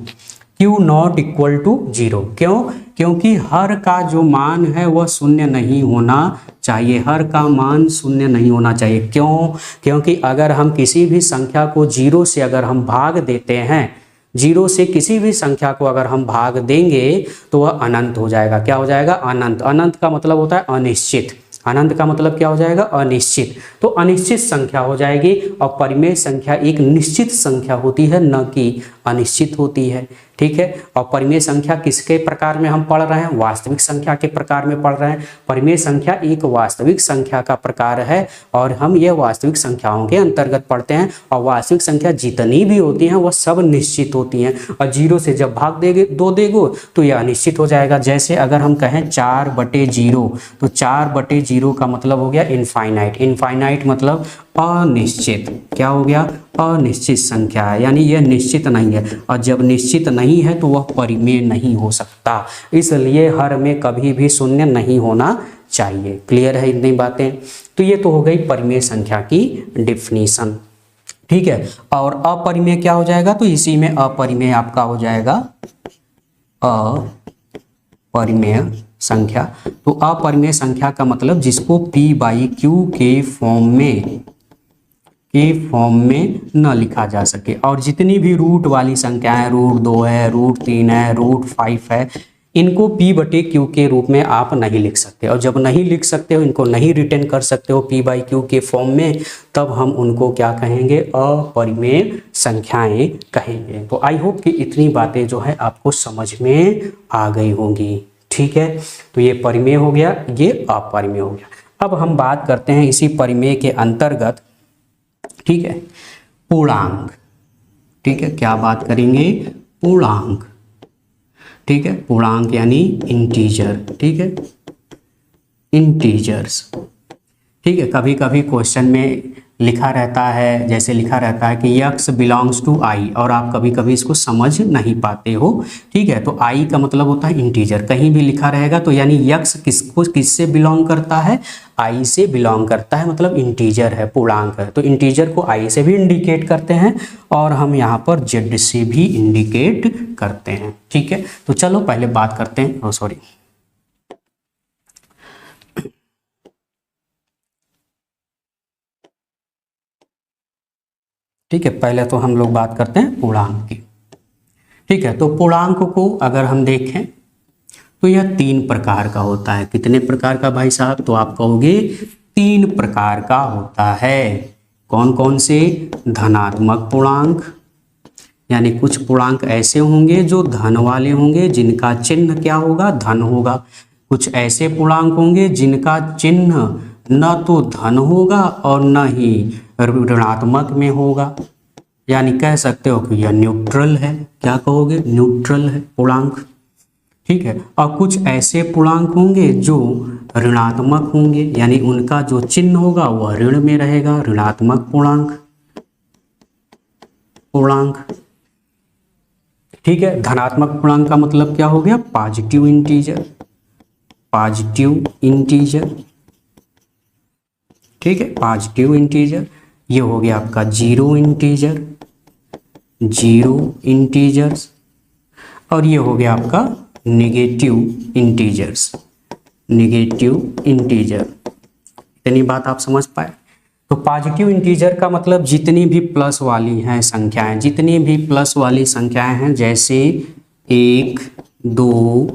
q not equal to 0। क्यों? क्योंकि हर का जो मान है वह शून्य नहीं होना चाहिए। हर का मान शून्य नहीं होना चाहिए। क्यों? क्योंकि अगर हम किसी भी संख्या को 0 से अगर हम भाग देते हैं, 0 से किसी भी संख्या को अगर हम भाग देंगे तो वह अनंत हो जाएगा। क्या हो जाएगा? अनंत। अनंत का मतलब होता है अनिश्चित। अनंत का मतलब क्या हो जाएगा? अनिश्चित। तो अनिश्चित संख्या हो जाएगी। और परिमेय संख्या एक निश्चित संख्या होती है, न कि अनिश्चित होती है। ठीक है, और परिमेय संख्या किसके प्रकार में हम पढ़ रहे हैं? वास्तविक संख्या के प्रकार में पढ़ रहे हैं। परिमेय संख्या एक वास्तविक संख्या का प्रकार है और हम यह वास्तविक संख्याओं के अंतर्गत पढ़ते हैं। और वास्तविक संख्या जितनी भी होती हैं वह सब निश्चित होती हैं। और 0 से जब भाग देंगे 2 देगो तो यह अनिश्चित हो जाएगा। जैसे अगर हम कहें 4/0, तो 4/0 का मतलब हो गया इनफाइनाइट। इनफाइनाइट मतलब अनिश्चित। क्या हो गया? अनिश्चित संख्या है, यानी यह निश्चित नहीं है। और जब निश्चित नहीं है तो वह परिमेय नहीं हो सकता। इसलिए हर में कभी भी शून्य नहीं होना चाहिए। क्लियर है इतनी बातें? तो ये तो हो गई परिमेय संख्या की डिफिनीशन। ठीक है, और अपरिमेय क्या हो जाएगा? तो इसी में अपरिमेय आपका हो जाएगा अपरिमेय संख्या। तो अपरिमेय संख्या का मतलब जिसको p/q के फॉर्म में न लिखा जा सके। और जितनी भी रूट वाली संख्याएं, √2 है, √3 है, √5 है, इनको P बटे Q के रूप में आप नहीं लिख सकते, और जब नहीं लिख सकते हो, इनको नहीं रिटेन कर सकते हो P बाई Q के फॉर्म में, तब हम उनको क्या कहेंगे, अपरिमेय संख्याएं कहेंगे। तो आई होप कि इतनी बातें जो है आपको समझ में आ गई होंगी। ठीक है, तो ये परिमेय हो गया, ये अपरिमेय हो गया। अब हम बात करते हैं इसी परिमेय के अंतर्गत, ठीक है, पूर्णांक। ठीक है, क्या बात करेंगे, पूर्णांक। ठीक है, पूर्णांक यानी इंटीजर। ठीक है, इंटीजर्स। ठीक है, कभी कभी क्वेश्चन में लिखा रहता है, जैसे लिखा रहता है कि x बिलोंग्स टू i, और आप कभी कभी इसको समझ नहीं पाते हो। ठीक है, तो i का मतलब होता है इंटीजर, कहीं भी लिखा रहेगा तो यानी x किससे बिलोंग करता है, i से बिलोंग करता है, मतलब इंटीजर है, पूर्णांक है। तो इंटीजर को i से भी इंडिकेट करते हैं और हम यहाँ पर z से भी इंडिकेट करते हैं। ठीक है, तो चलो पहले बात करते हैं, सॉरी, ठीक है, पहले तो हम लोग बात करते हैं पूर्णांक की। ठीक है, तो पूर्णांक को अगर हम देखें तो यह 3 प्रकार का होता है। कितने प्रकार का भाई साहब, तो आप कहोगे 3 प्रकार का होता है। कौन कौन से, धनात्मक पूर्णांक, यानी कुछ पूर्णांक ऐसे होंगे जो धन वाले होंगे, जिनका चिन्ह क्या होगा, धन होगा। कुछ ऐसे पूर्णांक होंगे जिनका चिन्ह न तो धन होगा और न ही ऋणात्मक में होगा, यानी कह सकते हो कि यह न्यूट्रल है। क्या कहोगे, न्यूट्रल है पूर्णांक। ठीक है, और कुछ ऐसे पूर्णांक होंगे जो ऋणात्मक होंगे, यानी उनका जो चिन्ह होगा वह ऋण में रहेगा, ऋणात्मक पूर्णांक। ठीक है, धनात्मक पूर्णांक का मतलब क्या हो गया, पॉजिटिव इंटीजर। ठीक है, पॉजिटिव इंटीजर। ये हो गया आपका जीरो इंटीजर्स, और ये हो गया आपका नेगेटिव इंटीजर। इतनी बात आप समझ पाए। तो पॉजिटिव इंटीजर का मतलब जितनी भी प्लस वाली हैं संख्याएं, जितनी भी प्लस वाली संख्याएं हैं, जैसे 1, 2,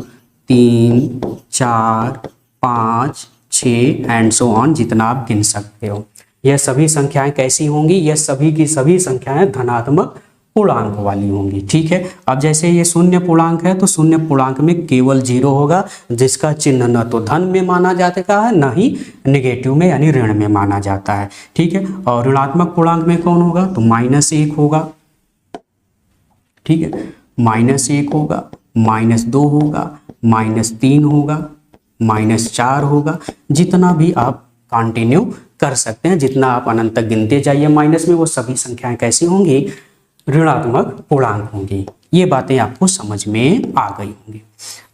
3, 4, 5, 6 एंड सो ऑन, जितना आप गिन सकते हो, यह सभी संख्याएं कैसी होंगी, यह सभी की सभी संख्याएं धनात्मक पूर्णांक वाली होंगी। ठीक है, अब जैसे ये शून्य पूर्णांक है, तो शून्य पूर्णांक में केवल 0 होगा, जिसका चिन्ह न तो धन में माना जाता है न ही नेगेटिव में यानी ऋण में माना जाता है। ठीक है, और ऋणात्मक पूर्णांक में कौन होगा, तो -1 होगा। ठीक है, -1 होगा, -2 होगा, -3 होगा, -4 होगा, जितना भी आप कंटिन्यू कर सकते हैं, जितना आप अनंत तक गिनते जाइए माइनस में, वो सभी संख्याएं कैसी होंगी, ऋणात्मक पूर्णांक होंगी। ये बातें आपको समझ में आ गई होंगी।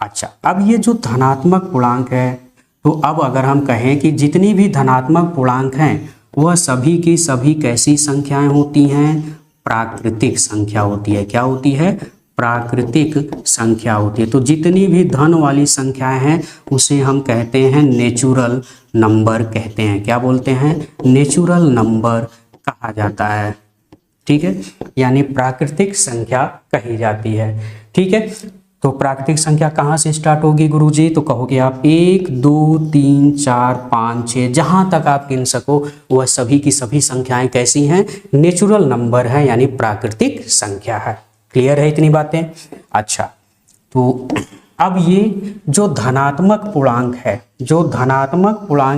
अच्छा, अब ये जो धनात्मक पूर्णांक है, तो अब अगर हम कहें कि जितनी भी धनात्मक पूर्णांक हैं वह सभी की सभी कैसी संख्याएं होती हैं, प्राकृतिक संख्या होती है। क्या होती है, प्राकृतिक संख्या होती है। तो जितनी भी धन वाली संख्याएं हैं उसे हम कहते हैं नेचुरल नंबर कहते हैं। क्या बोलते हैं, नेचुरल नंबर कहा जाता है। ठीक है, यानी प्राकृतिक संख्या कही जाती है। ठीक है, तो प्राकृतिक संख्या कहाँ से स्टार्ट होगी गुरुजी, तो कहोगे आप 1, 2, 3, 4, 5, 6, जहाँ तक आप गिन सको वह सभी की सभी संख्याएं कैसी हैं, नेचुरल नंबर है, यानी प्राकृतिक संख्या है। क्लियर है इतनी बातें। अच्छा, तो अब ये जो धनात्मक पूर्णांक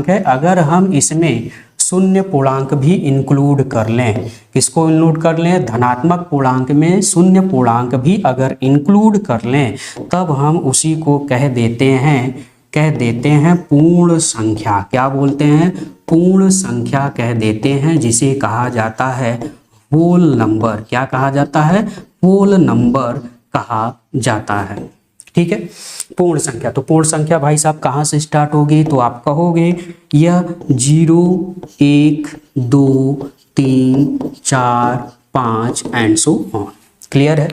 है, अगर हम इसमें शून्य पूर्णांक भी इंक्लूड कर लें, किसको इंक्लूड कर लें, धनात्मक पूर्णांक में शून्य पूर्णांक भी अगर इंक्लूड कर लें, तब हम उसी को कह देते हैं पूर्ण संख्या। क्या बोलते हैं, पूर्ण संख्या कह देते हैं, जिसे कहा जाता है होल नंबर। क्या कहा जाता है, होल नंबर कहा जाता है। ठीक है, पूर्ण संख्या। तो पूर्ण संख्या भाई साहब कहाँ से स्टार्ट होगी, तो आप कहोगे यह 0, 1, 2, 3, 4, 5 एंड सो ऑन। क्लियर है,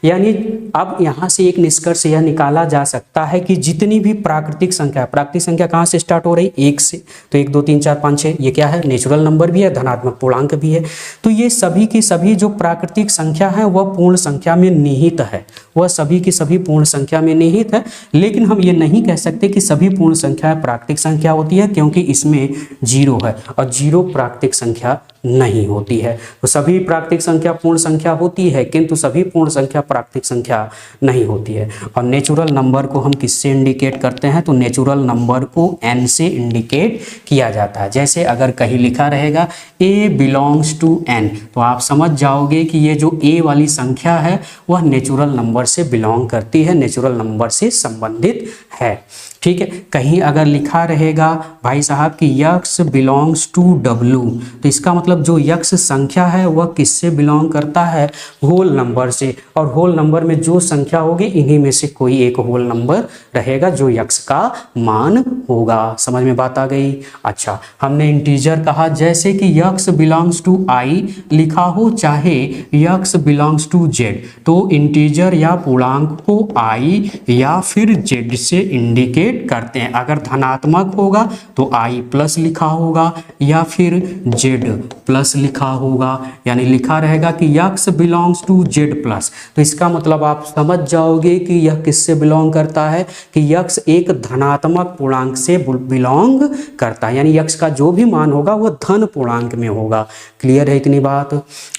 यानी अब यहाँ से एक निष्कर्ष यह निकाला जा सकता है कि जितनी भी प्राकृतिक संख्या कहाँ से स्टार्ट हो रही, 1 से, तो 1 2 3 4 5 6 ये क्या है, नेचुरल नंबर भी है, धनात्मक पूर्णांक भी है। तो ये सभी की सभी जो प्राकृतिक संख्या है वह पूर्ण संख्या में निहित है, वह सभी की सभी पूर्ण संख्या में निहित है। लेकिन हम ये नहीं कह सकते कि सभी पूर्ण संख्या प्राकृतिक संख्या होती है, क्योंकि इसमें 0 है और 0 प्राकृतिक संख्या नहीं होती है। तो सभी प्राकृतिक संख्या पूर्ण संख्या होती है, किंतु सभी पूर्ण संख्या प्राकृतिक संख्या नहीं होती है। और नेचुरल नंबर को हम किससे इंडिकेट करते हैं, तो नेचुरल नंबर को n से इंडिकेट किया जाता है। जैसे अगर कहीं लिखा रहेगा a belongs to n, तो आप समझ जाओगे कि ये जो a वाली संख्या है वह नेचुरल नंबर से बिलोंग करती है, नेचुरल नंबर से संबंधित है। ठीक है, कहीं अगर लिखा रहेगा भाई साहब कि यक्स बिलोंग्स टू w, तो इसका मतलब जो यक्स संख्या है वह किससे बिलोंग करता है, होल नंबर से। और होल नंबर में जो संख्या होगी इन्हीं में से कोई एक होल नंबर रहेगा जो यक्स का मान होगा। समझ में बात आ गई। अच्छा, हमने इंटीजर कहा, जैसे कि यक्स बिलोंग्स टू i लिखा हो चाहे यक्स बिलोंग्स टू z, तो इंटीजर या पूर्णांक को i या फिर z से इंडिकेट करते हैं। अगर धनात्मक होगा तो i प्लस लिखा होगा या फिर z प्लस लिखा होगा, यानी लिखा रहेगा कि x belongs to z plus. तो इसका मतलब आप समझ जाओगे कि यह किससे बिलोंग करता है, कि यक्स एक धनात्मक पूर्णांक से बिलोंग करता है, यानी यक्स का जो भी मान होगा वह धन पूर्णांक में होगा। क्लियर है इतनी बात।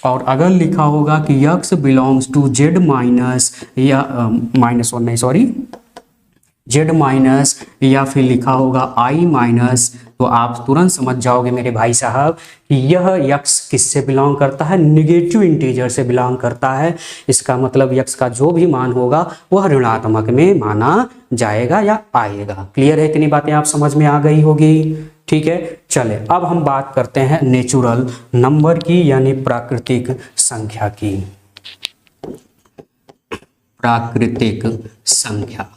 और अगर लिखा होगा कि x belongs to z minus या z माइनस या फिर लिखा होगा i माइनस, तो आप तुरंत समझ जाओगे मेरे भाई साहब कि यह यक्स किससे बिलोंग करता है, निगेटिव इंटीजर से बिलोंग करता है। इसका मतलब यक्स का जो भी मान होगा वह ऋणात्मक में माना जाएगा या आएगा। क्लियर है, इतनी बातें आप समझ में आ गई होगी। ठीक है, चले अब हम बात करते हैं नेचुरल नंबर की, यानी प्राकृतिक संख्या की। प्राकृतिक संख्या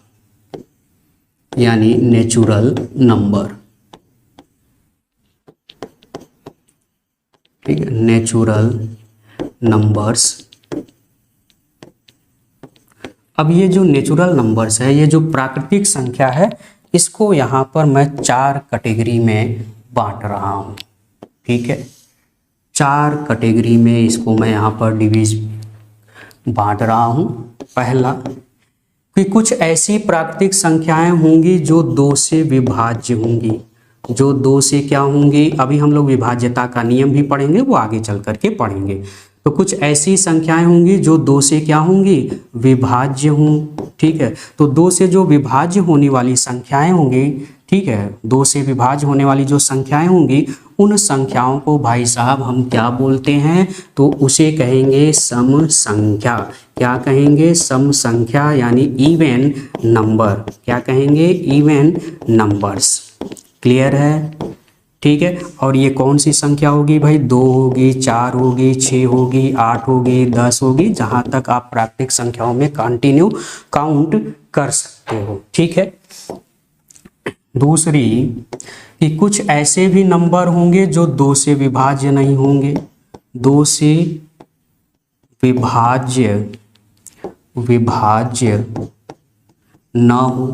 यानी नेचुरल नंबर। ठीक है, नेचुरल नंबर्स। अब ये जो नेचुरल नंबर्स है, ये जो प्राकृतिक संख्या है, इसको यहाँ पर मैं 4 कैटेगरी में बांट रहा हूँ। ठीक है, 4 कैटेगरी में इसको मैं यहाँ पर बांट रहा हूँ। पहला कि कुछ ऐसी प्राकृतिक संख्याएं होंगी जो 2 से विभाज्य होंगी, जो 2 से क्या होंगी, अभी हम लोग विभाज्यता का नियम भी पढ़ेंगे, वो आगे चल करके पढ़ेंगे। तो कुछ ऐसी संख्याएं होंगी जो 2 से क्या होंगी, विभाज्य हों। ठीक है, तो 2 से जो विभाज्य होने वाली संख्याएं होंगी, ठीक है, 2 से विभाज्य होने वाली जो संख्याएं होंगी, उन संख्याओं को भाई साहब हम क्या बोलते हैं, तो उसे कहेंगे सम संख्या। क्या कहेंगे, सम संख्या, यानी इवन नंबर। क्या कहेंगे, इवन नंबर्स। क्लियर है। ठीक है, और ये कौन सी संख्या होगी भाई, 2 होगी, 4 होगी, 6 होगी, 8 होगी, 10 होगी, जहां तक आप प्राकृतिक संख्याओं में कंटिन्यू काउंट कर सकते हो। ठीक है, दूसरी कि कुछ ऐसे भी नंबर होंगे जो 2 से विभाज्य नहीं होंगे, 2 से विभाज्य न हो।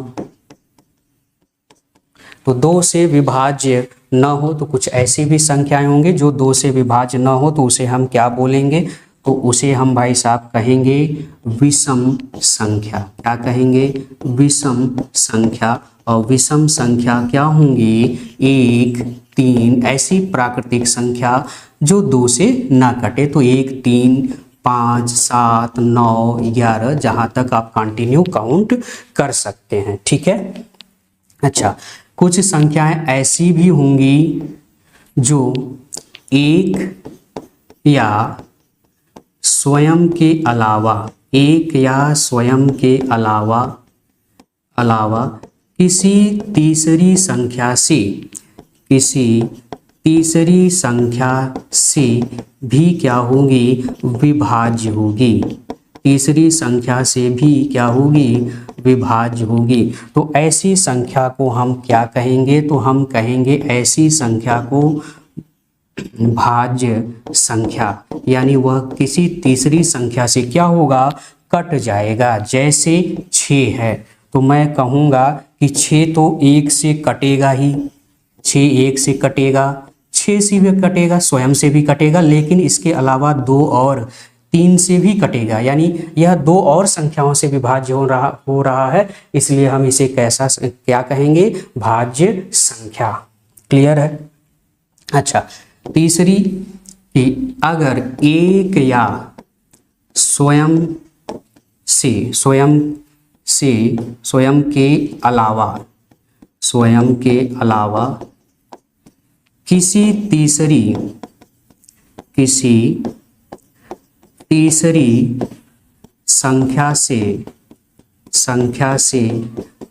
तो 2 से विभाज्य न हो, तो कुछ ऐसी भी संख्याएं होंगी जो 2 से विभाज्य न हो, तो उसे हम क्या बोलेंगे, तो उसे हम भाई साहब कहेंगे विषम संख्या। क्या कहेंगे, विषम संख्या। और विषम संख्या क्या होंगी, 1 3 ऐसी प्राकृतिक संख्या जो 2 से ना कटे, तो 1 3 5 7 9 11 जहां तक आप कंटिन्यू काउंट कर सकते हैं। ठीक है, अच्छा, कुछ संख्याएं ऐसी भी होंगी जो 1 या स्वयं के अलावा किसी तीसरी संख्या से भी क्या होगी, विभाज्य होगी। तीसरी संख्या से भी क्या होगी, विभाज्य होगी। तो ऐसी संख्या को हम क्या कहेंगे, तो हम कहेंगे ऐसी संख्या को भाज्य संख्या, यानी वह किसी तीसरी संख्या से क्या होगा, कट जाएगा। जैसे 6 है तो मैं कहूँगा कि 6 तो 1 से कटेगा ही, 6 1 से कटेगा, 6 से भी कटेगा, स्वयं से भी कटेगा, लेकिन इसके अलावा 2 और 3 से भी कटेगा, यानी यह 2 और संख्याओं से विभाज्य हो रहा है, इसलिए हम इसे कैसा क्या कहेंगे, भाज्य संख्या। क्लियर है। अच्छा, तीसरी कि अगर एक या स्वयं के अलावा किसी तीसरी संख्या से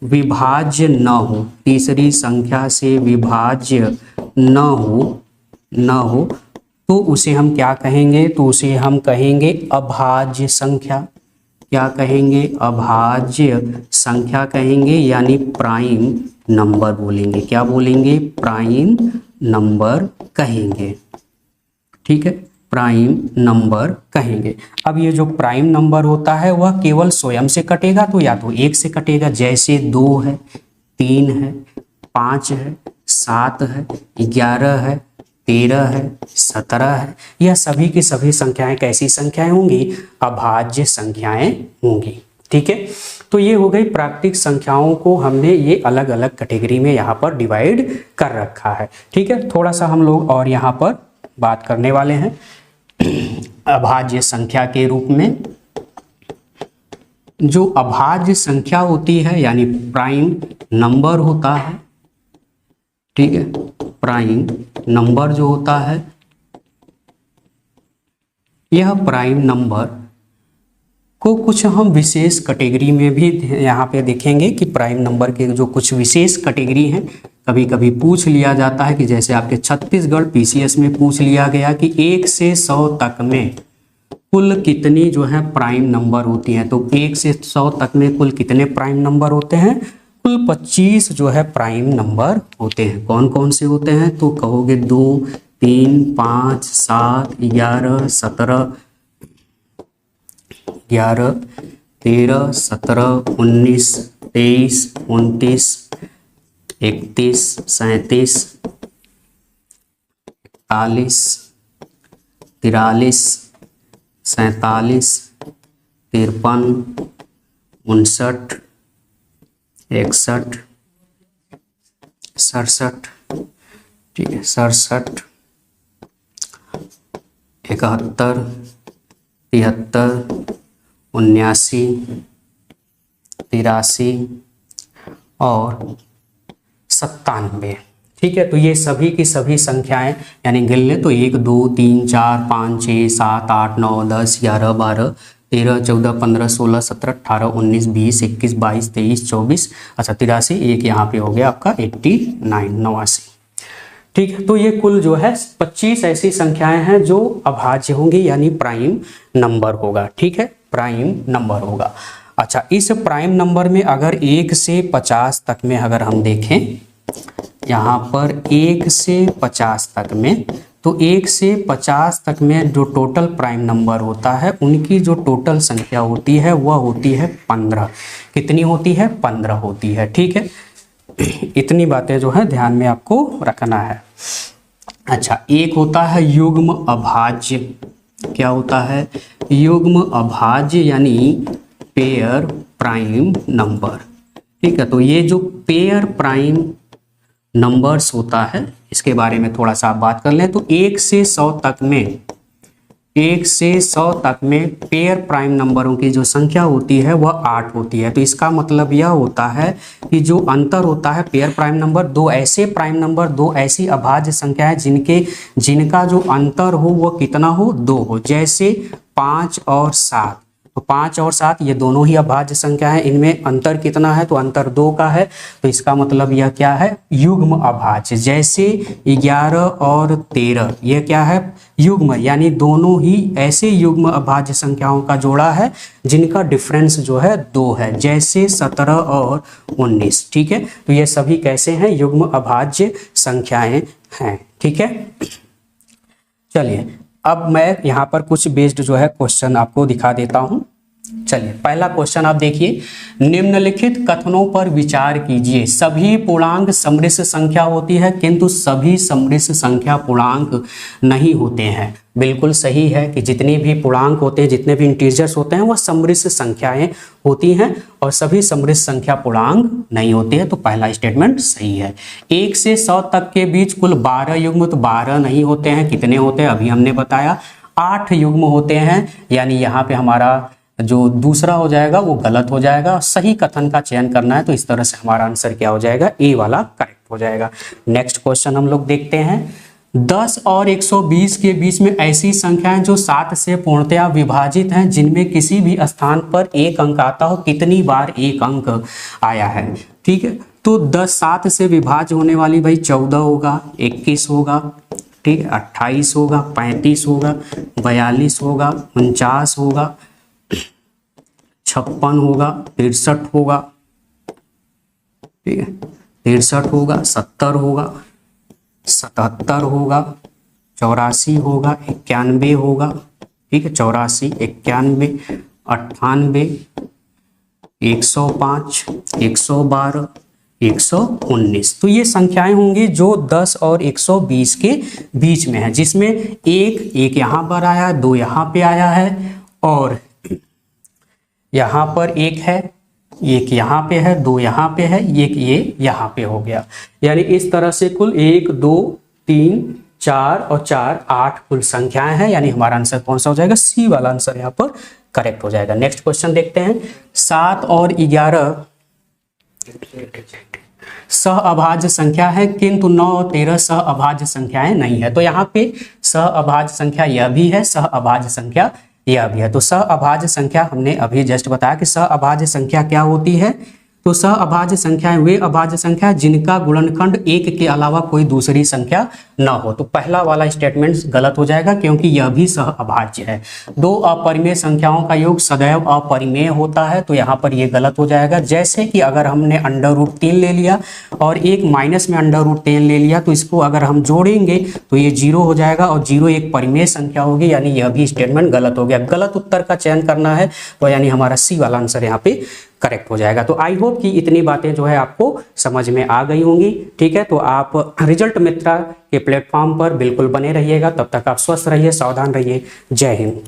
विभाज्य न हो, तीसरी संख्या से विभाज्य न हो तो उसे हम क्या कहेंगे, तो उसे हम कहेंगे अभाज्य संख्या। क्या कहेंगे, अभाज्य संख्या कहेंगे, यानी प्राइम नंबर बोलेंगे। क्या बोलेंगे, प्राइम नंबर कहेंगे। ठीक है, प्राइम नंबर कहेंगे। अब ये जो प्राइम नंबर होता है वह केवल स्वयं से कटेगा, तो या तो 1 से कटेगा, जैसे 2 है, 3 है, 5 है, 7 है, 11 है, 13 है, 17 है, यह सभी की सभी संख्याएं कैसी संख्याएं होंगी, अभाज्य संख्याएं होंगी। ठीक है, तो ये हो गई प्राकृतिक संख्याओं को हमने ये अलग अलग कैटेगरी में यहाँ पर डिवाइड कर रखा है। ठीक है, थोड़ा सा हम लोग और यहाँ पर बात करने वाले हैं अभाज्य संख्या के रूप में। जो अभाज्य संख्या होती है यानी प्राइम नंबर होता है, ठीक है, प्राइम नंबर जो होता है, यह प्राइम नंबर को कुछ हम विशेष कैटेगरी में भी यहाँ पे देखेंगे कि प्राइम नंबर के जो कुछ विशेष कैटेगरी हैं, कभी कभी पूछ लिया जाता है कि जैसे आपके छत्तीसगढ़ पीसीएस में पूछ लिया गया कि 1 से 100 तक में कुल कितनी जो है प्राइम नंबर होती हैं। तो 1 से 100 तक में कुल कितने प्राइम नंबर होते हैं, कुल 25 जो है प्राइम नंबर होते हैं। कौन कौन से होते हैं, तो कहोगे 2, 3, 5, 7, 11, 17, 13, 17, 19, 23, 29, 31, 37, 41, 43, 47, 53, 59, 61, 67, ठीक है, 67, 71, 73, 79, 83 और 97। ठीक है, तो ये सभी की सभी संख्याएं यानी गिन लें तो 1, 2, 3, 4, 5, 6, 7, 8, 9, 10, 11, 12, 13, 14, 15, 16, 17, 18, 19, 20, 21, 22, 23, 24, अच्छा 83, एक यहाँ पे हो गया आपका 89। ठीक है, तो ये कुल जो है 25 ऐसी संख्याएं हैं जो अभाज्य होंगी यानी प्राइम नंबर होगा। ठीक है, प्राइम नंबर होगा। अच्छा, इस प्राइम नंबर में अगर 1 से 50 तक में अगर हम देखें यहाँ पर 1 से 50 तक में, तो 1 से 50 तक में जो टोटल प्राइम नंबर होता है उनकी जो टोटल संख्या होती है वह होती है 15। कितनी होती है, 15 होती है। ठीक है, इतनी बातें जो है ध्यान में आपको रखना है। अच्छा, एक होता है युग्म अभाज्य। क्या होता है, युग्म अभाज्य यानी पेयर प्राइम नंबर। ठीक है, तो ये जो पेयर प्राइम नंबर्स होता है इसके बारे में थोड़ा सा आप बात कर लें। तो 1 से 100 तक में, 1 से 100 तक में पेयर प्राइम नंबरों की जो संख्या होती है वह 8 होती है। तो इसका मतलब यह होता है कि जो अंतर होता है पेयर प्राइम नंबर, दो ऐसे प्राइम नंबर, दो ऐसी अभाज्य संख्याएं जिनका जो अंतर हो वह कितना हो, 2 हो। जैसे 5 और 7, तो 5 और 7 ये दोनों ही अभाज्य संख्या है, इनमें अंतर कितना है, तो अंतर 2 का है। तो इसका मतलब यह क्या है, युग्म अभाज्य। जैसे 11 और 13 ये क्या है, युग्म, यानी दोनों ही ऐसे युग्म अभाज्य संख्याओं का जोड़ा है जिनका डिफरेंस जो है 2 है। जैसे 17 और 19। ठीक है, तो ये सभी कैसे हैं, युग्म अभाज्य संख्याएं हैं। ठीक है, चलिए अब मैं यहाँ पर कुछ बेस्ड जो है क्वेश्चन आपको दिखा देता हूँ। चलिए पहला क्वेश्चन आप देखिए, निम्नलिखित कथनों पर विचार कीजिए। सभी पूर्णांक सम्मिश्र संख्या होती है किंतु सभी सम्मिश्र संख्या पूर्णांक नहीं होते हैं। बिल्कुल सही है कि जितने भी पूर्णांक होते हैं, जितने भी इंटीजर्स होते हैं, वह सम्मिश्र संख्याएं होती हैं और सभी सम्मिश्र संख्या पूर्णांक नहीं होते हैं। तो पहला स्टेटमेंट सही है। 1 से 100 तक के बीच कुल 12 युग्म, तो 12 नहीं होते हैं। कितने होते हैं अभी हमने बताया, 8 युग्म होते हैं। यानी यहाँ पे हमारा जो दूसरा हो जाएगा वो गलत हो जाएगा। सही कथन का चयन करना है, तो इस तरह से हमारा आंसर क्या हो जाएगा, ए वाला करेक्ट हो जाएगा। नेक्स्ट क्वेश्चन हम लोग देखते हैं। 10 और 120 के बीच में ऐसी संख्याएं जो 7 से पूर्णतया विभाजित हैं, जिनमें किसी भी स्थान पर एक अंक आता हो, कितनी बार एक अंक आया है। ठीक है, तो 10 7 से विभाज्य होने वाली भाई 14 होगा, 21 होगा, ठीक है, 28 होगा, 35 होगा, 42 होगा, 49 होगा, 56 होगा, 63 होगा, ठीक है, 63 होगा, 70 होगा, 77 होगा, 84 होगा, 91 होगा, ठीक है, 84, 91, 98, 105, 112, 119। तो ये संख्याएं होंगी जो 10 और 120 के बीच में है, जिसमें एक यहाँ पर आया है, 2 यहाँ पे आया है और यहाँ पर एक है, एक यहाँ पे है, 2 यहाँ पे है, एक ये यहाँ पे हो गया। यानी इस तरह से कुल 1 2 3 4 और 4 8 कुल संख्याएं हैं। यानी हमारा आंसर कौन सा हो जाएगा, सी वाला आंसर यहाँ पर करेक्ट हो जाएगा। नेक्स्ट क्वेश्चन देखते हैं। 7 और 11 सहअभाज्य संख्या है किंतु 9 और 13 सहअभाज्य संख्याएं नहीं है। तो यहाँ पे सहअभाज्य संख्या यह भी है, सहअभाज्य संख्या यह भी है। तो सहअभाज्य संख्या हमने अभी जस्ट बताया कि सहअभाज्य संख्या क्या होती है। तो सहअभाज्य संख्याएं वे अभाज्य संख्या जिनका गुणनखंड 1 के अलावा कोई दूसरी संख्या न हो। तो पहला वाला स्टेटमेंट गलत हो जाएगा क्योंकि यह भी सहअभाज्य है। 2 अपरिमेय संख्याओं का योग सदैव अपरिमेय होता है, तो यहाँ पर यह गलत हो जाएगा। जैसे कि अगर हमने √3 ले लिया और एक माइनस में √10 ले लिया, तो इसको अगर हम जोड़ेंगे तो ये 0 हो जाएगा और 0 एक परिमेय संख्या होगी, यानी यह भी स्टेटमेंट गलत हो गया। गलत उत्तर का चयन करना है, तो यानी हमारा सी वाला आंसर यहाँ पे करेक्ट हो जाएगा। तो आई होप कि इतनी बातें जो है आपको समझ में आ गई होंगी। ठीक है, तो आप रिजल्ट मित्रा के प्लेटफॉर्म पर बिल्कुल बने रहिएगा। तब तक आप स्वस्थ रहिए, सावधान रहिए। जय हिंद।